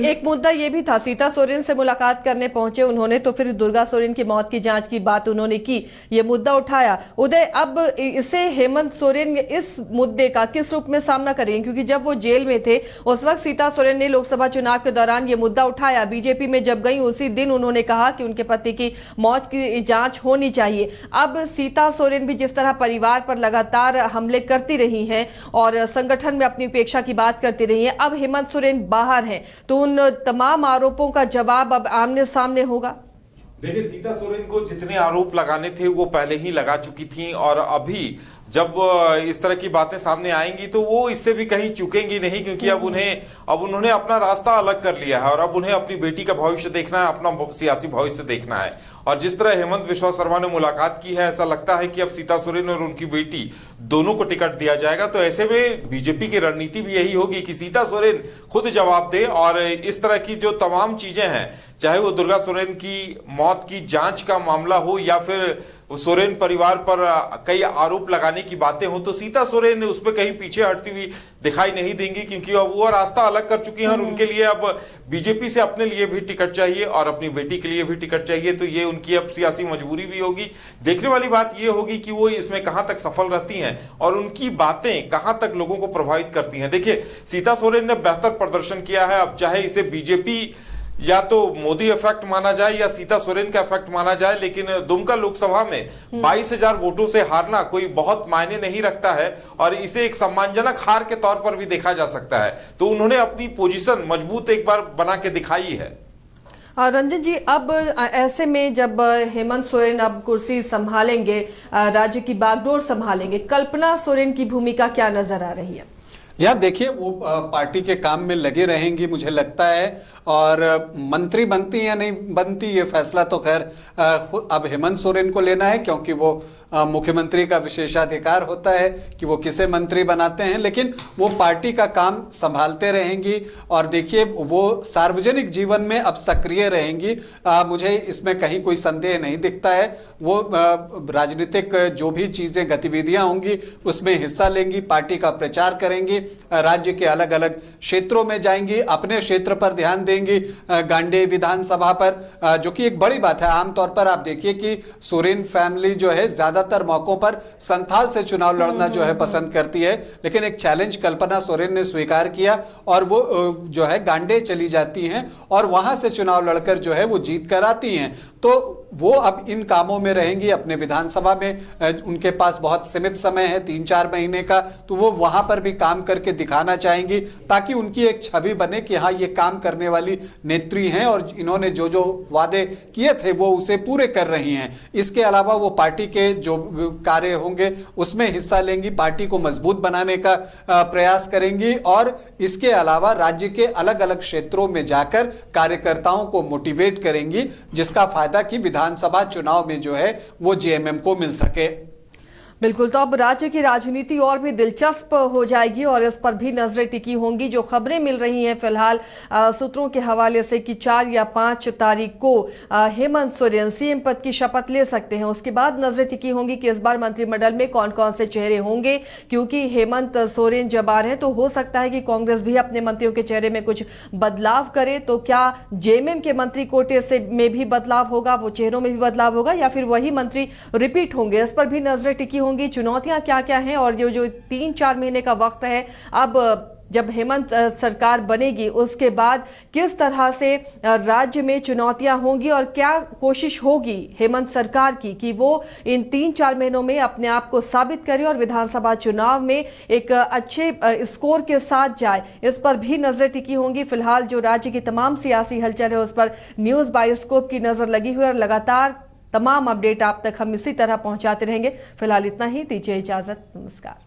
एक मुद्दा ये भी था, सीता सोरेन से मुलाकात करने पहुंचे उन्होंने, तो फिर दुर्गा सोरेन की मौत की जांच की बात उन्होंने की, ये मुद्दा उठाया। उदय, अब इसे हेमंत सोरेन इस मुद्दे का किस रूप में सामना करेंगे? क्योंकि जब वो जेल में थे उस वक्त सीता सोरेन ने लोकसभा चुनाव के दौरान ये मुद्दा उठाया, बीजेपी में जब गई उसी दिन उन्होंने कहा कि उनके पति की मौत की जांच होनी चाहिए। अब सीता सोरेन भी जिस तरह परिवार पर लगातार हमले करती रही हैं और संगठन में अपनी उपेक्षा की बात करती रही हैं, अब हेमंत सोरेन बाहर हैं, तो उन तमाम आरोपों का जवाब अब आमने सामने होगा। देखिए, सीता सोरेन को जितने आरोप लगाने थे वो पहले ही लगा चुकी थी, और अभी जब इस तरह की बातें सामने आएंगी तो वो इससे भी कहीं चूकेंगी नहीं, क्योंकि अब उन्होंने अपना रास्ता अलग कर लिया है और अब उन्हें अपनी बेटी का भविष्य देखना है, अपना सियासी भविष्य देखना है। और जिस तरह हेमंत बिस्वा शर्मा ने मुलाकात की है, ऐसा लगता है कि अब सीता सोरेन और उनकी बेटी दोनों को टिकट दिया जाएगा। तो ऐसे में बीजेपी की रणनीति भी यही होगी कि सीता सोरेन खुद जवाब दे और इस तरह की जो तमाम चीजें हैं, चाहे वो दुर्गा सोरेन की मौत की जांच का मामला हो या फिर सोरेन परिवार पर कई आरोप लगाने की बातें हो, तो सीता सोरेन उस पर कहीं पीछे हटती हुई दिखाई नहीं देंगी, क्योंकि अब वो रास्ता अलग कर चुकी हैं और उनके लिए अब बीजेपी से अपने लिए भी टिकट चाहिए और अपनी बेटी के लिए भी टिकट चाहिए। तो ये उनकी अब सियासी मजबूरी भी होगी। देखने वाली बात ये होगी कि वो इसमें कहां तक सफल रहती हैं और उनकी बातें कहां तक लोगों को प्रभावित करती हैं। देखिए, सीता सोरेन ने बेहतर प्रदर्शन किया है। अब चाहे इसे बीजेपी या तो मोदी इफेक्ट माना जाए या सीता सोरेन का इफेक्ट माना जाए, लेकिन दुमका लोकसभा में 22,000 वोटों से हारना कोई बहुत मायने नहीं रखता है और इसे एक सम्मानजनक हार के तौर पर भी देखा जा सकता है। तो उन्होंने अपनी पोजीशन मजबूत एक बार बना के दिखाई है। रंजन जी, अब ऐसे में जब हेमंत सोरेन अब कुर्सी संभालेंगे, राज्य की बागडोर संभालेंगे, कल्पना सोरेन की भूमिका क्या नजर आ रही है? यहाँ देखिए, वो पार्टी के काम में लगे रहेंगी मुझे लगता है, और मंत्री बनती या नहीं बनती ये फैसला तो खैर अब हेमंत सोरेन को लेना है, क्योंकि वो मुख्यमंत्री का विशेषाधिकार होता है कि वो किसे मंत्री बनाते हैं, लेकिन वो पार्टी का काम संभालते रहेंगी। और देखिए, वो सार्वजनिक जीवन में अब सक्रिय रहेंगी, मुझे इसमें कहीं कोई संदेह नहीं दिखता है। वो राजनीतिक जो भी चीज़ें गतिविधियां होंगी उसमें हिस्सा लेंगी, पार्टी का प्रचार करेंगी, राज्य के अलग अलग क्षेत्रों में जाएंगी, अपने क्षेत्र पर ध्यान देंगी, गांडे विधानसभा पर, जो कि एक बड़ी बात है। आमतौर पर आप देखिए कि सोरेन फैमिली जो है ज्यादातर मौकों पर संथाल से चुनाव लड़ना जो है पसंद करती है, लेकिन एक चैलेंज कल्पना सोरेन ने स्वीकार किया और वो जो है गांडे चली जाती हैं और वहां से चुनाव लड़कर जो है वो जीत कर आती हैं। तो वो अब इन कामों में रहेंगी। अपने विधानसभा में उनके पास बहुत सीमित समय है, 3-4 महीने का, तो वो वहां पर भी काम करके दिखाना चाहेंगी ताकि उनकी एक छवि बने कि हाँ, ये काम करने वाली नेत्री हैं और इन्होंने जो जो वादे किए थे वो उसे पूरे कर रही हैं। इसके अलावा वो पार्टी के जो कार्य होंगे उसमें हिस्सा लेंगी, पार्टी को मजबूत बनाने का प्रयास करेंगी और इसके अलावा राज्य के अलग अलग क्षेत्रों में जाकर कार्यकर्ताओं को मोटिवेट करेंगी, जिसका फायदा कि विधानसभा चुनाव में जो है वो जेएमएम को मिल सके। बिल्कुल, तो अब राज्य की राजनीति और भी दिलचस्प हो जाएगी और इस पर भी नजरें टिकी होंगी। जो खबरें मिल रही हैं फिलहाल सूत्रों के हवाले से कि 4 या 5 तारीख को हेमंत सोरेन सीएम पद की शपथ ले सकते हैं। उसके बाद नजरें टिकी होंगी कि इस बार मंत्रिमंडल में कौन कौन से चेहरे होंगे, क्योंकि हेमंत सोरेन जब आ रहे हैं तो हो सकता है कि कांग्रेस भी अपने मंत्रियों के चेहरे में कुछ बदलाव करे। तो क्या जेएमएम के मंत्री कोटे से में भी बदलाव होगा, वो चेहरों में भी बदलाव होगा, या फिर वही मंत्री रिपीट होंगे? इस पर भी नजरें टिकी होंगी। चुनौतियां क्या क्या हैं और जो 3-4 महीने का वक्त है, अब जब हेमंत सरकार बनेगी उसके बाद किस तरह से राज्य में चुनौतियां होंगी और क्या कोशिश होगी हेमंत सरकार की कि वो इन 3-4 महीनों में अपने आप को साबित करे और विधानसभा चुनाव में एक अच्छे स्कोर के साथ जाए, इस पर भी नजर टिकी होंगी। फिलहाल जो राज्य की तमाम सियासी हलचल है उस पर न्यूज बायोस्कोप की नजर लगी हुई है और लगातार तमाम अपडेट आप तक हम इसी तरह पहुंचाते रहेंगे। फिलहाल इतना ही, दीजिए इजाजत, नमस्कार।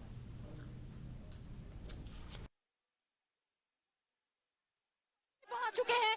चुके हैं